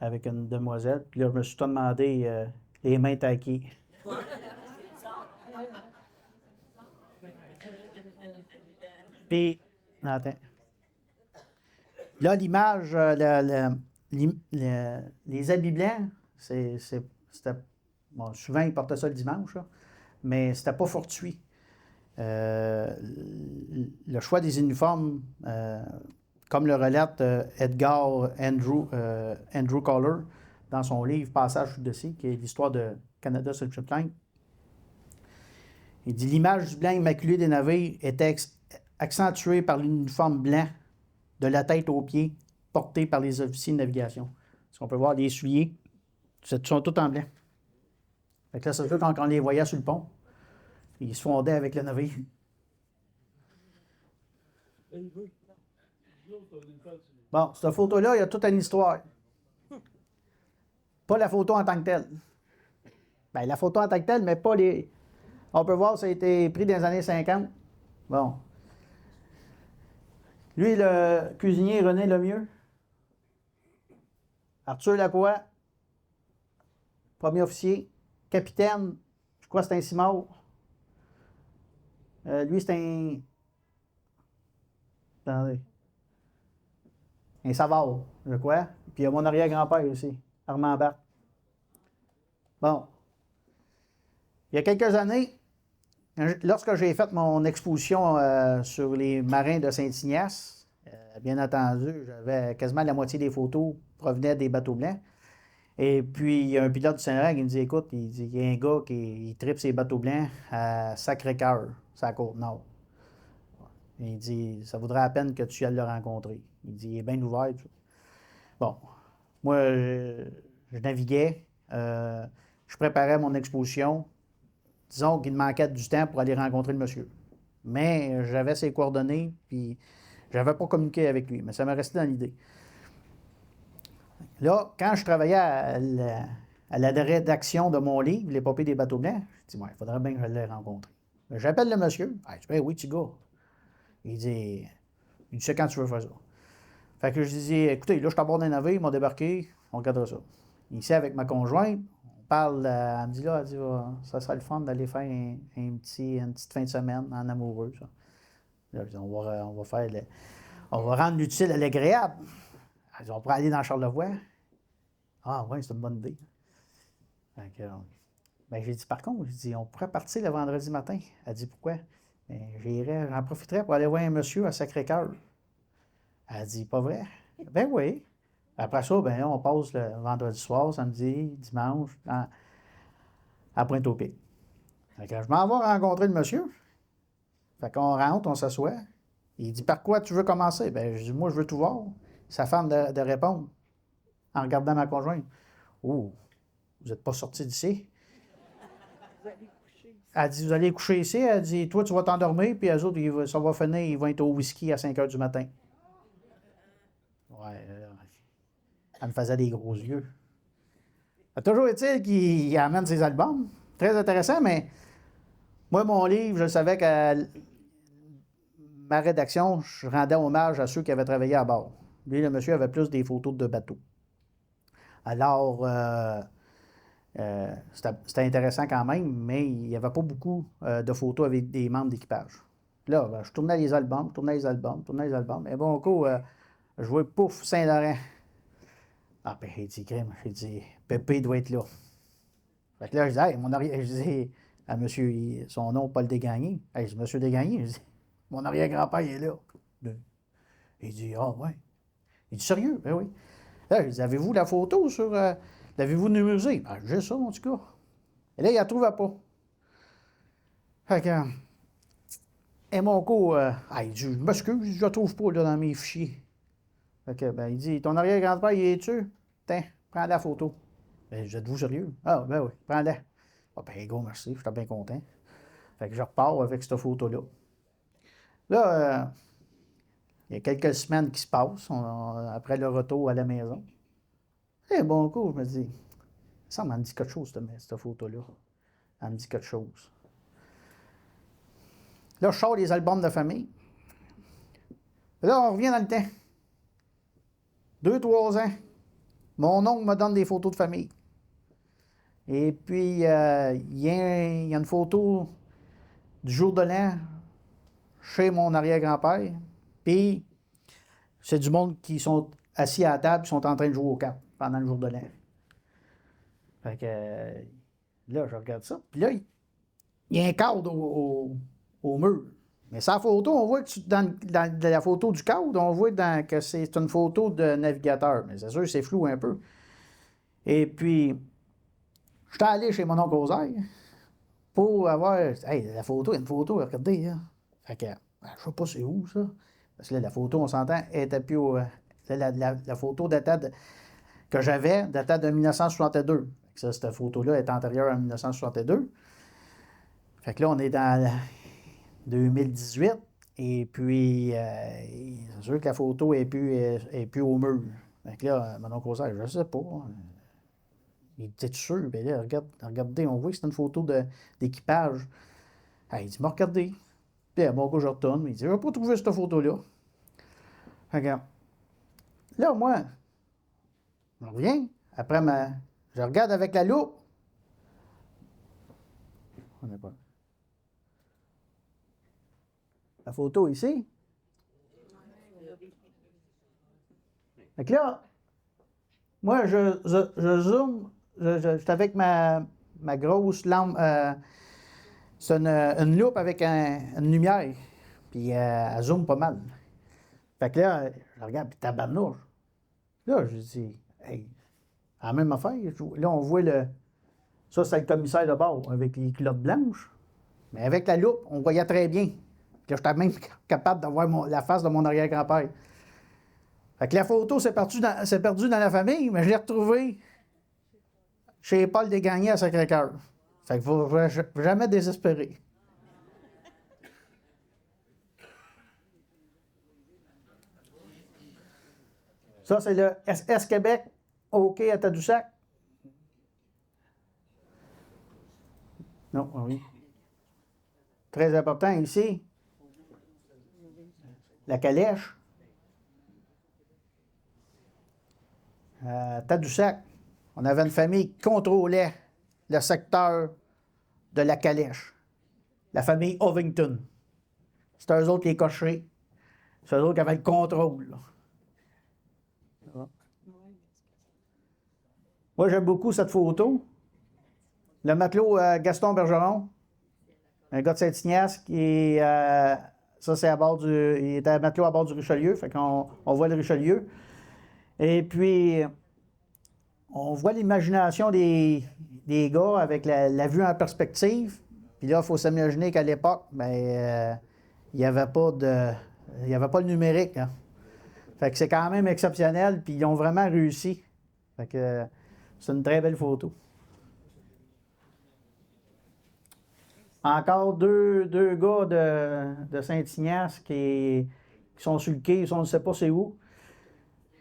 avec une demoiselle. Puis là, je me suis tout demandé les mains taquées. Puis, attends. Là, l'image, les habits blancs, c'était. Bon, souvent, ils portaient ça le dimanche, là, mais c'était pas fortuit. Le choix des uniformes, comme le relate Edgar Andrew Collar dans son livre Passage sous dossier, qui est l'histoire de Canada sur le Tripline. Il dit l'image du blanc immaculé des navires était accentuée par l'uniforme blanc de la tête aux pieds porté par les officiers de navigation. Parce qu'on peut voir les souliers, ils sont tous en blanc. Fait que là, c'est sûr quand on les voyait sur le pont, puis il se fondait avec le navire. Bon, cette photo-là, il y a toute une histoire. Pas la photo en tant que telle. Bien, la photo en tant que telle, mais pas les... On peut voir, ça a été pris dans les années 50. Bon. Lui, le cuisinier René Lemieux. Arthur Lacroix. Premier officier. Capitaine. Je crois que c'est un Simard. Lui, c'est un... Attendez. Un Savard, je crois. Puis il y a mon arrière-grand-père aussi, Armand Barthes. Bon. Il y a quelques années, lorsque j'ai fait mon exposition sur les marins de Saint-Ignace, bien entendu, j'avais quasiment la moitié des photos provenaient des bateaux blancs. Et puis, il y a un pilote du Saint-Laurent qui me dit, écoute, il y a un gars qui tripe ses bateaux blancs à Sacré-Cœur, c'est à Côte-Nord. Il dit, ça vaudrait la peine que tu ailles le rencontrer. Il dit, il est bien ouvert. Bon, moi, je naviguais, je préparais mon exposition. Disons qu'il me manquait du temps pour aller rencontrer le monsieur. Mais j'avais ses coordonnées, puis je n'avais pas communiqué avec lui, mais ça m'est resté dans l'idée. Là, quand je travaillais à la rédaction de mon livre, L'épopée des bateaux blancs, je dis, ouais, il faudrait bien que je l'aie rencontré. J'appelle le monsieur. Ah, je dis, ben oui, petit gars. Il dit, c'est quand tu veux faire ça. Fait que je dis, écoutez, là, je t'aborde un navire, ils m'ont débarqué, on regardera ça. Ici, avec ma conjointe, on parle, elle me dit là, elle dit, ça serait le fun d'aller faire une petite fin de semaine en amoureux, ça. Là, je dis, on va rendre l'utile à l'agréable. Elle dit, on pourrait aller dans Charlevoix. Ah, oui, c'est une bonne idée. Fait que, ben, j'ai dit, par contre, j'ai dit, on pourrait partir le vendredi matin. Elle dit, pourquoi? Ben, j'en profiterais pour aller voir un monsieur à Sacré-Cœur. Elle dit, pas vrai? Ben oui. Après ça, ben, on passe le vendredi soir, samedi, dimanche, à Pointe-aux-Pitres. Fait que je m'en vais rencontrer le monsieur. Fait qu'on rentre, on s'assoit. Il dit, par quoi tu veux commencer? Ben, je dis, moi, je veux tout voir. Sa femme de répondre, en regardant ma conjointe. Oh, vous n'êtes pas sorti d'ici? Elle dit, vous allez coucher ici. Elle dit, toi, tu vas t'endormir, puis eux autres, ça va finir, ils vont être au whisky à 5 h du matin. Ouais, elle me faisait des gros yeux. Toujours est-il qu'il amène ses albums. Très intéressant, mais moi, mon livre, je savais que ma rédaction, je rendais hommage à ceux qui avaient travaillé à bord. Lui, le monsieur avait plus des photos de bateaux. Alors, c'était intéressant quand même, mais il n'y avait pas beaucoup de photos avec des membres d'équipage. Là, ben, je tournais les albums. Et bon, au coup, je vois, pouf, Saint-Laurent. Ah, ben, j'ai dit, crème, j'ai dit, Pépé doit être là. Fait que là, je dis, hey, je dis à monsieur, son nom, Paul Desgagnés. Hey, je dis, monsieur Desgagnés, je dis, mon arrière-grand-père, il est là. Il dit, ah, ouais. Il dit, sérieux? Ben oui. Là, je dis, avez-vous la photo sur. L'avez-vous numérisée? Ben, j'ai ça, mon petit gars. Et là, il la trouvait pas. Fait que. Et mon coup, il dit, je m'excuse, je la trouve pas là, dans mes fichiers. Fait que, ben, il dit, ton arrière-grand-père, il est-tu? Tiens, prends la photo. Ben, êtes-vous sérieux? Ah, ben oui, prends-la. Ah, ben, gros, merci, j'étais bien content. Fait que je repars avec cette photo-là. Là, il y a quelques semaines qui se passent après le retour à la maison. Et bon coup, je me dis, ça m'en dit quelque chose, cette photo-là. Elle me dit quelque chose. Là, je sors les albums de famille. Là, on revient dans le temps. 2-3 ans. Mon oncle me donne des photos de famille. Et puis, il y a une photo du jour de l'an chez mon arrière-grand-père. Puis, c'est du monde qui sont assis à la table et sont en train de jouer au cap pendant le jour de l'an. Fait que là, je regarde ça. Puis là, il y a un cadre au mur. Mais sa photo, on voit que dans la photo du cadre, on voit que c'est une photo de navigateur. Mais c'est sûr, c'est flou un peu. Et puis, je suis allé chez mon oncle Osaire pour avoir. Hey, la photo, il y a une photo, regardez, là. Fait que, je sais pas c'est où, ça. Parce que là, la photo, on s'entend, était plus au. La photo que j'avais datait de 1962. Ça, cette photo-là est antérieure à 1962. Fait que là, on est dans 2018. Et puis, c'est sûr que la photo est plus au mur. Fait que là, mon oncle Rosaire, je sais pas. Il était sûr. Ben là, regardez, on voit que c'est une photo d'équipage. Il dit, m'a regardé. Puis, bon, je retourne. Mais il dit, je vais pas trouver cette photo-là. Regarde. Là, moi, je reviens. Après, je regarde avec la loupe. On n'est pas. La photo ici. Fait que là, moi, je zoome. Je suis avec ma grosse lampe. C'est une loupe avec une lumière. Puis elle zoome pas mal. Fait que là, je regarde, puis tabarnouche. Là, je dis, hey, la même affaire. Là, on voit ça, c'est le commissaire de bord avec les culottes blanches. Mais avec la loupe, on voyait très bien. Puis là, j'étais même capable d'avoir la face de mon arrière-grand-père. Fait que la photo s'est perdue dans la famille, mais je l'ai retrouvée chez Paul Desgagnés à Sacré-Cœur. Fait qu'il ne faut jamais désespérer. Ça, c'est le SS Québec OK à Tadoussac. Non, oui. Très important ici. La calèche. Tadoussac. On avait une famille qui contrôlait le secteur de la calèche. La famille Ovington. C'était eux autres les cochers. C'est eux autres qui avaient le contrôle. Là. Moi, j'aime beaucoup cette photo. Le matelot Gaston Bergeron, un gars de Saint-Ignace, ça c'est il était matelot à bord du Richelieu, fait qu'on voit le Richelieu. Et puis, on voit l'imagination des gars avec la vue en perspective. Puis là, il faut s'imaginer qu'à l'époque, il n'y avait pas le numérique. Hein. Fait que c'est quand même exceptionnel, puis ils ont vraiment réussi. Fait que c'est une très belle photo. Encore deux gars de Saint-Ignace qui sont sur le quai, on ne sait pas c'est où.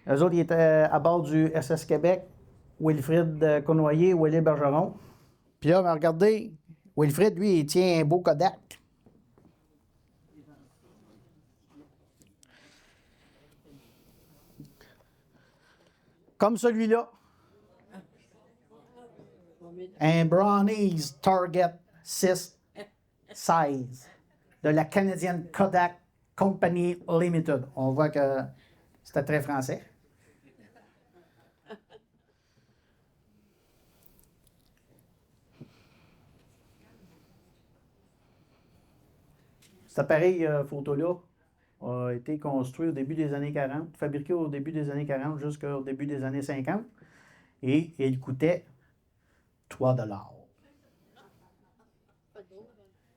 Eux autres, ils étaient à bord du SS Québec, Wilfrid Cournoyer, Willy Bergeron. Puis là, regardez, Wilfrid, lui, il tient un beau Kodak. Comme celui-là. Un Brownies Target 6 size de la Canadian Kodak Company Limited. On voit que c'était très français. Cet appareil photo-là a été construit au début des années 40, fabriqué au début des années 40 jusqu'au début des années 50. Et il coûtait 3 $.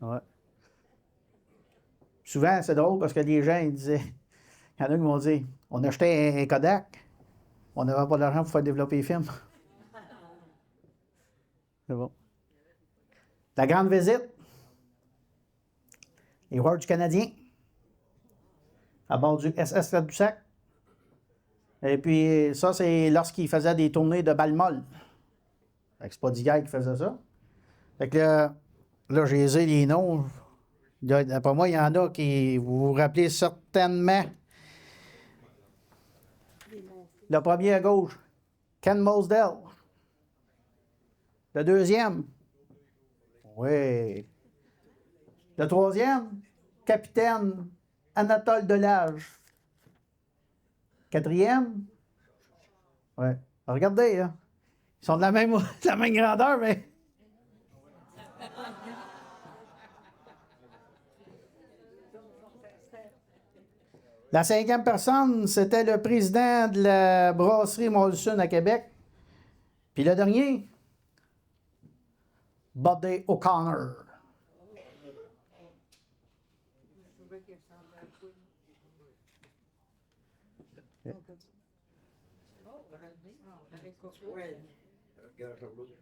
Ouais. Souvent, c'est drôle parce que les gens ils disaient, il y en a qui m'ont dit, on achetait un Kodak, on n'avait pas d'argent pour faire développer les films. C'est bon. La grande visite, les joueurs du Canadien, à bord du SS Tadoussac. Et puis, ça, c'est lorsqu'ils faisaient des tournées de balles molles. Fait que c'est pas d'hier qui faisait ça. Fait que là j'ai les noms. D'après moi, il y en a qui vous vous rappelez certainement. Le premier à gauche, Ken Mosdell. Le deuxième, oui. Le troisième, capitaine Anatole Delage. Quatrième, oui. Regardez, hein. Ils sont de la même grandeur, mais. La cinquième personne, c'était le président de la brasserie Molson à Québec. Puis le dernier, Buddy O'Connor.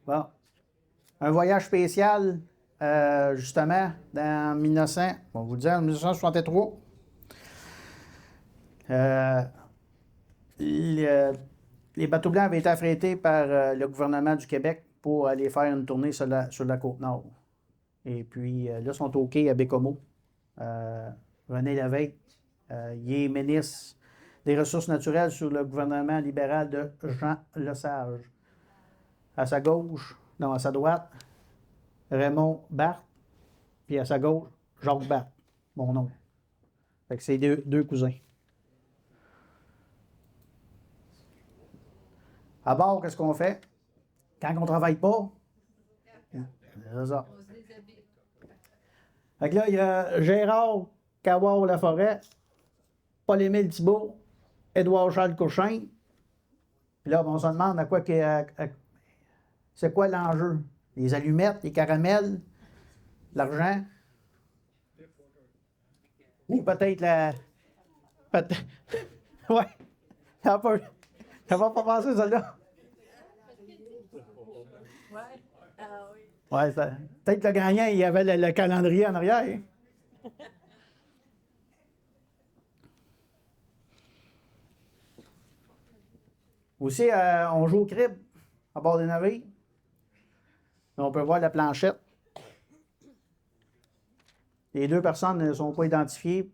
Bon. Un voyage spécial justement, en 1900, on va vous le dire, en 1963, euh, les bateaux blancs avaient été affrétés par le gouvernement du Québec pour aller faire une tournée sur la Côte-Nord. Et puis, là, ils sont au quai à Bécomo. René Lévesque, il est ministre des Ressources naturelles sous le gouvernement libéral de Jean Lesage. À sa gauche, non, à sa droite, Raymond Barthes, puis à sa gauche, Jacques Barthes, mon nom. Fait que c'est deux cousins. À bord, qu'est-ce qu'on fait? Quand on ne travaille pas, c'est ça. Fait que là, il y a Gérard Caward Laforêt, Paul-Émile Thibault, Édouard Charles Cochin. Puis là, on se demande à quoi c'est quoi l'enjeu? Les allumettes, les caramels, l'argent? Ou peut-être la. Ouais. Ça va pas passer, celle-là. Ouais, peut-être le gagnant, il y avait le calendrier en arrière. Aussi, on joue au crib à bord des navires. On peut voir la planchette. Les deux personnes ne sont pas identifiées.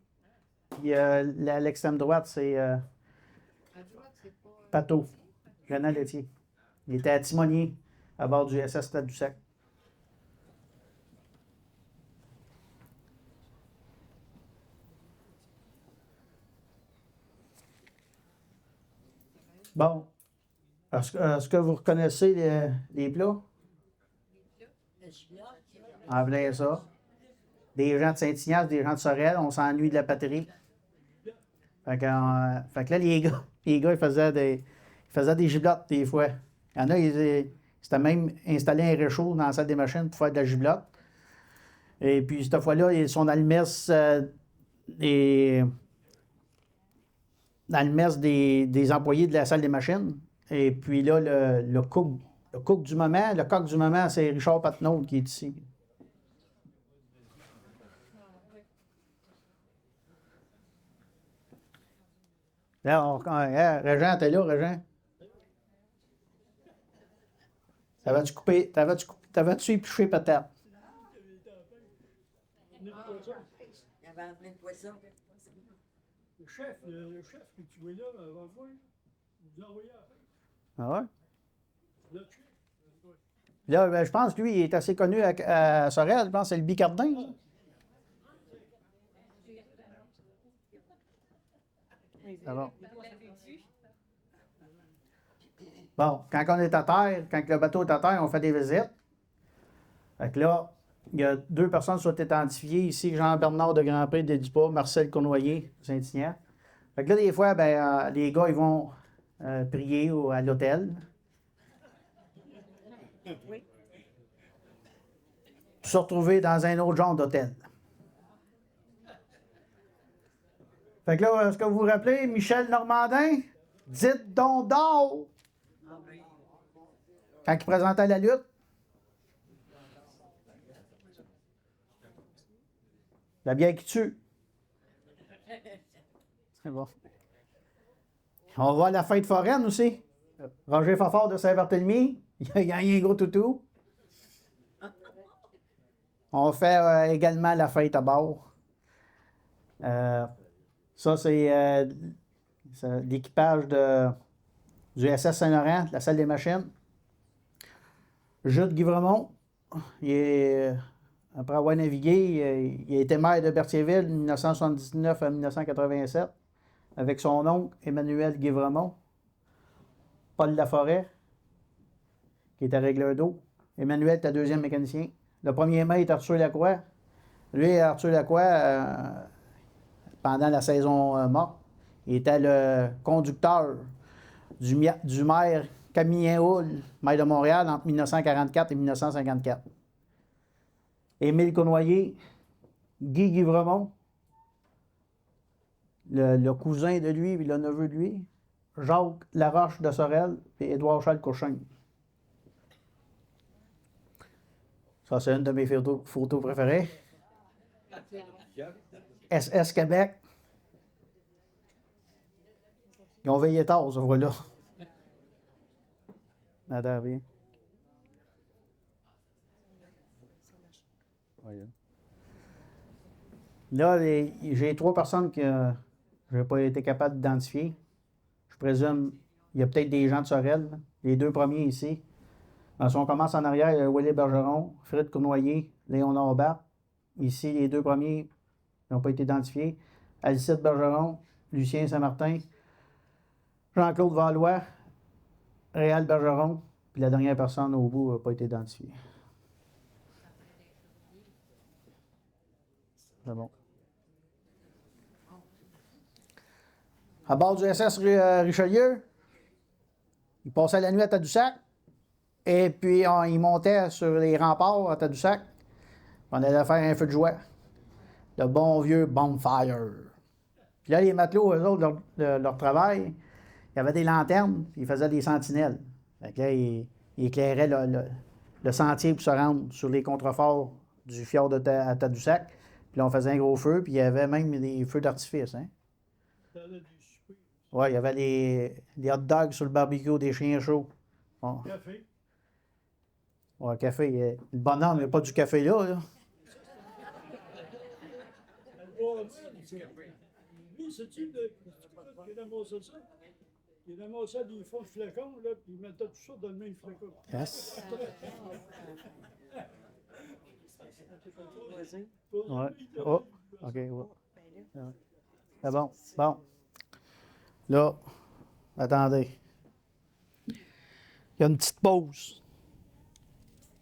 Puis à l'extrême droite, c'est Pateau, René Laitier. Il était timonier à bord du SS Tadoussac. Bon. Est-ce que vous reconnaissez les plats? En plein ça. Des gens de Saint-Ignace, des gens de Sorel, on s'ennuie de la patrie. Fait que là, les gars, ils faisaient des giblottes des fois. Il y en a, ils s'étaient même installé un réchaud dans la salle des machines pour faire de la giblotte. Et puis, cette fois-là, ils sont dans le mess des employés de la salle des machines. Et puis là, le cook du moment, c'est Richard Patnaud qui est ici. Là, Régent, t'es là, Régent? T'avais-tu épluché peut-être? Il y avait plein de poissons. Le chef que tu vois là, avant moi, vous envoyez à la fin. Ah ouais? Là, tu Là, ben, je pense que lui, il est assez connu à Sorel. Je pense que c'est le Bicardin. Ça va. Bon, quand on est à terre, quand le bateau est à terre, on fait des visites. Fait que là, il y a deux personnes qui sont identifiées ici, Jean-Bernard de Grandpré de Dupas, Marcel Cournoyer, Saint-Ignace. Fait que là, des fois, ben, les gars, ils vont prier à l'hôtel. Oui. Se retrouver dans un autre genre d'hôtel. Fait que là, est-ce que vous vous rappelez, Michel Normandin? Dites donc d'or! Quand il présentait la lutte. La bière qui tue. C'est bon. On va voir la fête foraine aussi. Roger Fafard de Saint-Barthélemy. Il a gagné un gros toutou. On fait également la fête à bord. Ça, c'est l'équipage du SS Saint-Laurent, la salle des machines. Jules Guivremont, après avoir navigué, il a été maire de Berthierville de 1979 à 1987 avec son oncle Emmanuel Guivremont. Paul Laforêt, qui était régleur d'eau. Emmanuel était deuxième mécanicien. Le premier maître, Arthur Lacroix. Lui, Arthur Lacroix, pendant la saison morte, il était le conducteur du maire Camillien Houle, maire de Montréal, entre 1944 et 1954. Émile Cournoyer, Guy Guivremont, le cousin de lui et le neveu de lui, Jacques Laroche de Sorel et Édouard Charles Cochin. Ça, c'est une de mes photos préférées. SS Québec. Ils ont veillé tard, ce voilà. Attends, viens. Là, j'ai 3 personnes que je n'ai pas été capable d'identifier. Je présume il y a peut-être des gens de Sorel. Là. Les 2 premiers ici. Alors, si on commence en arrière, il y a Willy Bergeron, Fred Cournoyer, Léonard Barthes. Ici, les 2 premiers n'ont pas été identifiés. Alicette Bergeron, Lucien Saint-Martin, Jean-Claude Valois, Réal Bergeron. Puis la dernière personne au bout n'a pas été identifiée. C'est bon. À bord du SS Richelieu, il passait la nuit à Tadoussac. Et puis, il montait sur les remparts à Tadoussac. On allait faire un feu de joie. Le bon vieux bonfire. Puis là, les matelots, eux autres, leur travail, il y avait des lanternes, puis ils faisaient des sentinelles. Fait que là, ils éclairaient le sentier pour se rendre sur les contreforts du fjord à Tadoussac. Puis là, on faisait un gros feu, puis il y avait même des feux d'artifice. Hein? Oui, il y avait les hot dogs sur le barbecue, des chiens chauds. Bon. Café. Ouais, café. Le bonhomme, il n'y a pas du café là. Lui, c'est-tu qui ramassait ça? Il ramassait des faux flacons, là, puis il mettait tout ça dans le même flacon. Yes. Voisin. Ouais. Oh, OK, ouais. C'est bon. Bon. Là, attendez. Il y a une petite pause.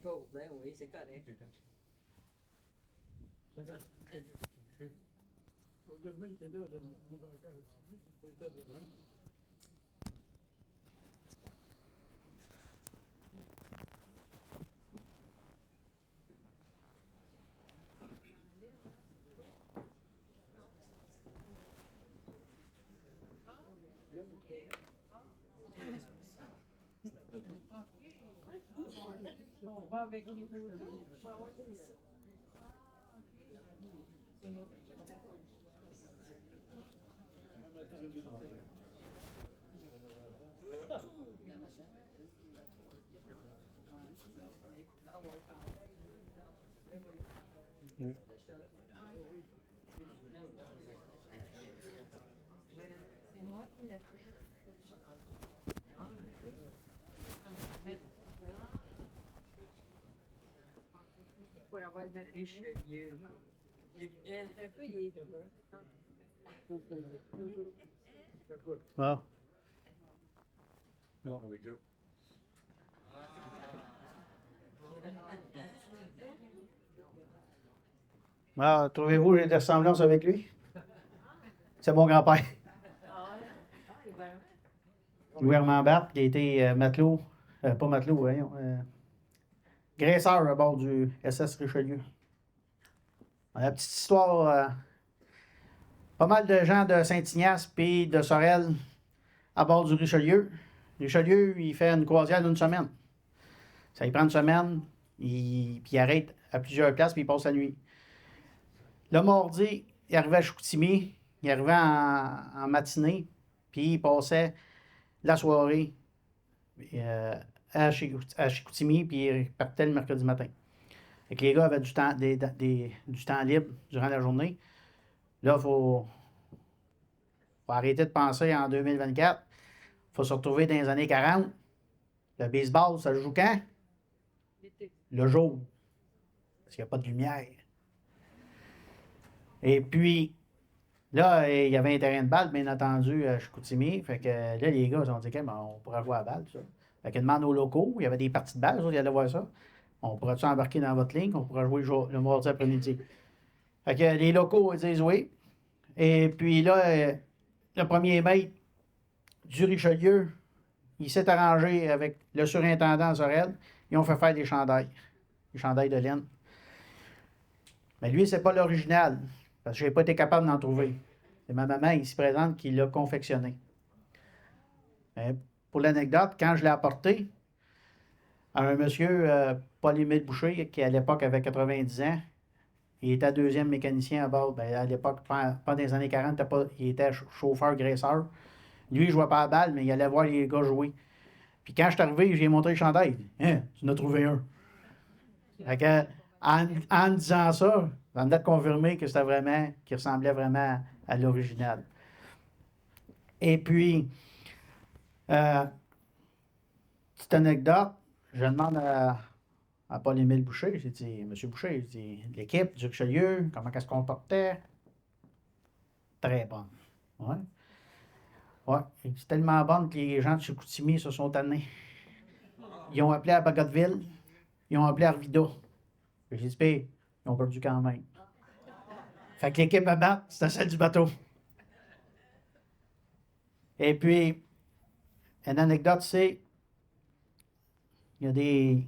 Oh, ben oui, c'est correct. On va avec les pour avoir de Richelieu. Un peu, il est Bon. Ah, trouvez-vous que j'ai des ressemblances avec lui? C'est mon grand-père. Louis Armand Barthes, qui a été matelot, pas matelot, voyons, graisseur à bord du SS Richelieu. La petite histoire, pas mal de gens de Saint-Ignace puis de Sorel à bord du Richelieu. Richelieu, il fait une croisière d'une semaine. Ça lui prend une semaine, puis il arrête à plusieurs places, puis il passe la nuit. Le mardi, il arrivait à Chicoutimi, il arrivait en matinée, puis il passait la soirée à Chicoutimi, puis il partait le mercredi matin. Fait que les gars avaient du temps libre durant la journée. Là, il faut arrêter de penser en 2024. Il faut se retrouver dans les années 40. Le baseball, ça joue quand? Le jour. Parce qu'il n'y a pas de lumière. Et puis, là, il y avait un terrain de balle, bien entendu, à Chicoutimi. Fait que là, les gars, ils ont dit, OK, ben, on pourra jouer à la balle, ça. Fait qu'ils demandent aux locaux, il y avait des parties de balle, ils allaient voir ça. On pourra-tu embarquer dans votre ligne? On pourra jouer le mardi après-midi. Fait que les locaux, ils disent oui. Et puis là, le premier maître du Richelieu, il s'est arrangé avec le surintendant Sorel. Ils ont fait faire des chandails de laine. Mais lui, c'est pas l'original, parce que j'ai pas été capable d'en trouver. C'est ma maman ici présente qui l'a confectionné. Mais pour l'anecdote, quand je l'ai apporté, un monsieur, Paul-Émile Boucher, qui à l'époque avait 90 ans. Il était deuxième mécanicien à bord. Ben, à l'époque, pas dans les années 40, il était chauffeur-graisseur. Lui, il jouait pas à la balle, mais il allait voir les gars jouer. Puis quand je suis arrivé, j'ai montré le chandail. Hein, tu en as trouvé un. Fait que, en disant ça, ça me de confirmer que c'était vraiment, qu'il ressemblait vraiment à l'original. Et puis, euh, petite anecdote, je demande à Paul-Émile Boucher, j'ai dit, Monsieur Boucher, j'ai dit, l'équipe du Richelieu, comment elle se comportait? Très bonne. Ouais. Ouais. C'est tellement bonne que les gens de Chicoutimi se sont tannés. Ils ont appelé à Bagotville, ils ont appelé à Arvida. J'ai dit, ben, ils ont perdu quand même. Fait que l'équipe à battre, c'était celle du bateau. Et puis, une anecdote, c'est, il y a des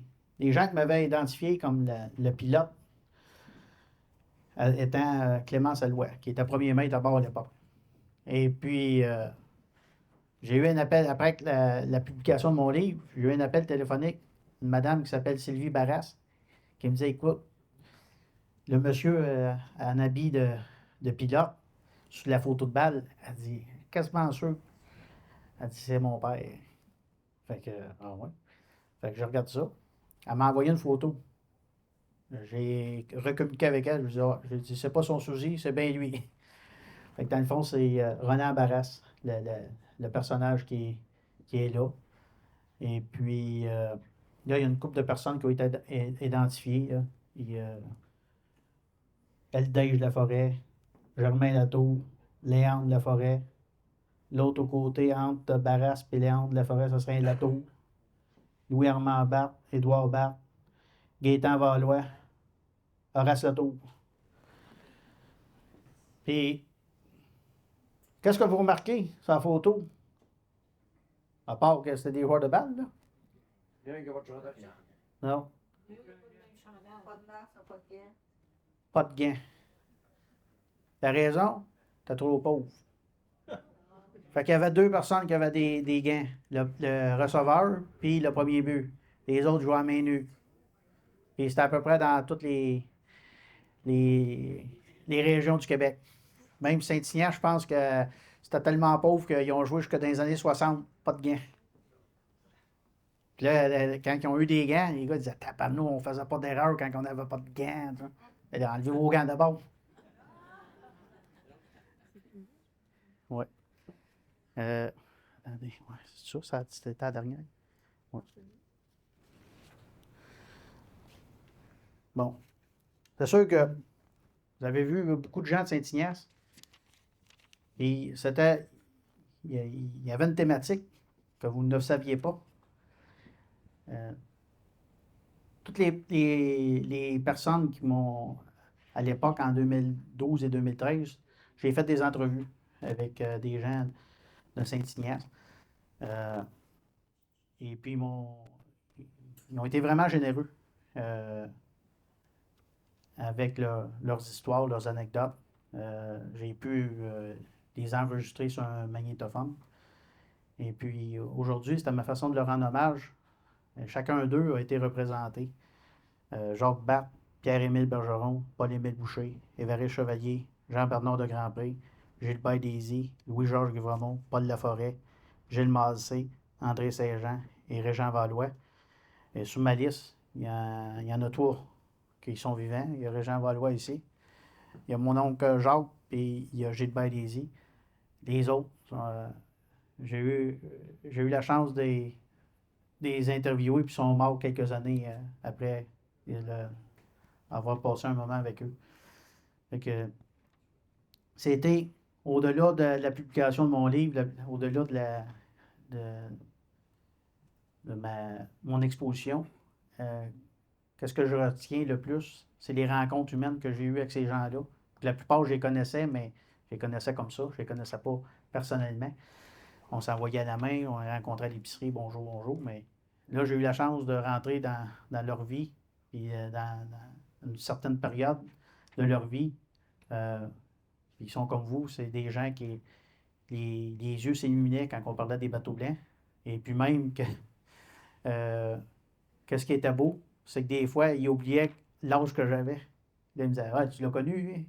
gens qui m'avaient identifié comme le pilote, étant Clément Allouet, qui était premier maître à bord à l'époque. Et puis, j'ai eu un appel, après la publication de mon livre, j'ai eu un appel téléphonique d'une madame qui s'appelle Sylvie Barras, qui me disait, écoute, le monsieur en habit de pilote, sur la photo de balle, elle dit, quasiment sûr, elle dit, c'est mon père. Fait que, ah ouais. Fait que je regarde ça. Elle m'a envoyé une photo. J'ai recommuniqué avec elle. Je lui ai dit, ah, j'ai dit, c'est pas son souci, c'est bien lui. Fait que dans le fond, c'est Ronan Barras, le personnage qui est là. Et puis, là, il y a une couple de personnes qui ont été identifiées. Là. Eldège Laforêt, Germain Latour, Léandre Laforêt. L'autre côté, entre Barras et Léandre Laforêt, ce serait Latour. Louis-Armand Barthes, Édouard Barthes, Gaétan Valois, Horace Latour. Puis, qu'est-ce que vous remarquez sur la photo? À part que c'était des joueurs de balle, là? Non, pas de gants. La raison? T'es trop pauvre. Fait qu'il y avait deux personnes qui avaient des gants. Le receveur, puis le premier but. Les autres jouaient à main nue. Puis c'était à peu près dans toutes les, les régions du Québec. Même Saint-Ignan, je pense que c'était tellement pauvre qu'ils ont joué jusque dans les années 60, pas de gants. Puis là, quand ils ont eu des gants, les gars disaient, nous, on faisait pas d'erreur quand on n'avait pas de gants. Enlevez vos gants d'abord. Ouais. Attendez, ouais, c'est ça, c'était la dernière. Ouais. Bon. C'est sûr que vous avez vu beaucoup de gens de Saint-Ignace. Et c'était. Il y avait une thématique que vous ne saviez pas. Toutes les personnes qui m'ont, à l'époque, en 2012 et 2013, j'ai fait des entrevues avec des gens de Saint-Ignace. Et puis, ils ont été vraiment généreux avec leurs histoires, leurs anecdotes. J'ai pu les enregistrer sur un magnétophone. Et puis, aujourd'hui, c'était ma façon de leur rendre hommage. Chacun d'eux a été représenté. Jacques Barthes, Pierre-Émile Bergeron, Paul-Émile Boucher, Évariste Chevalier, Jean-Bernard de Grandpré, Gilbert Daisy, Louis-Georges Guivremont, Paul Laforêt, Gilles Massé, André Saint-Jean et Régent Valois. Et sur ma liste, il y en a trois qui sont vivants. Il y a Régent Valois ici. Il y a mon oncle Jacques et il y a Gilbert Daisy. Les autres, j'ai eu la chance de les interviewer puis sont morts quelques années après avoir passé un moment avec eux. Fait que c'était au-delà de la publication de mon livre, au-delà de mon exposition, qu'est-ce que je retiens le plus? C'est les rencontres humaines que j'ai eues avec ces gens-là. La plupart, je les connaissais, mais je les connaissais comme ça. Je ne les connaissais pas personnellement. On s'envoyait à la main, on les rencontrait à l'épicerie, bonjour, bonjour, mais là, j'ai eu la chance de rentrer dans leur vie, puis dans une certaine période de leur vie. Ils sont comme vous, c'est des gens qui, les yeux s'illuminaient quand on parlait des bateaux blancs. Et puis même que qu'est-ce qui était beau, c'est que des fois, il oubliait l'âge que j'avais. Là, il me disait, ah, tu l'as connu, lui?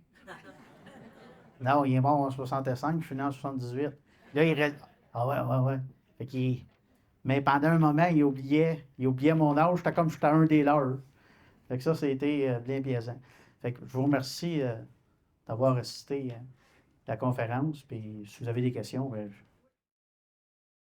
Non, il est mort en 65, je suis né en 78. Là, il reste. Ah ouais, ouais, ouais. Fait qu'il. Mais pendant un moment, il oubliait mon âge, j'étais comme j'étais un des leurs. Fait que ça, c'était bien plaisant. Fait que je vous remercie d'avoir assisté à la conférence. Puis si vous avez des questions, ben,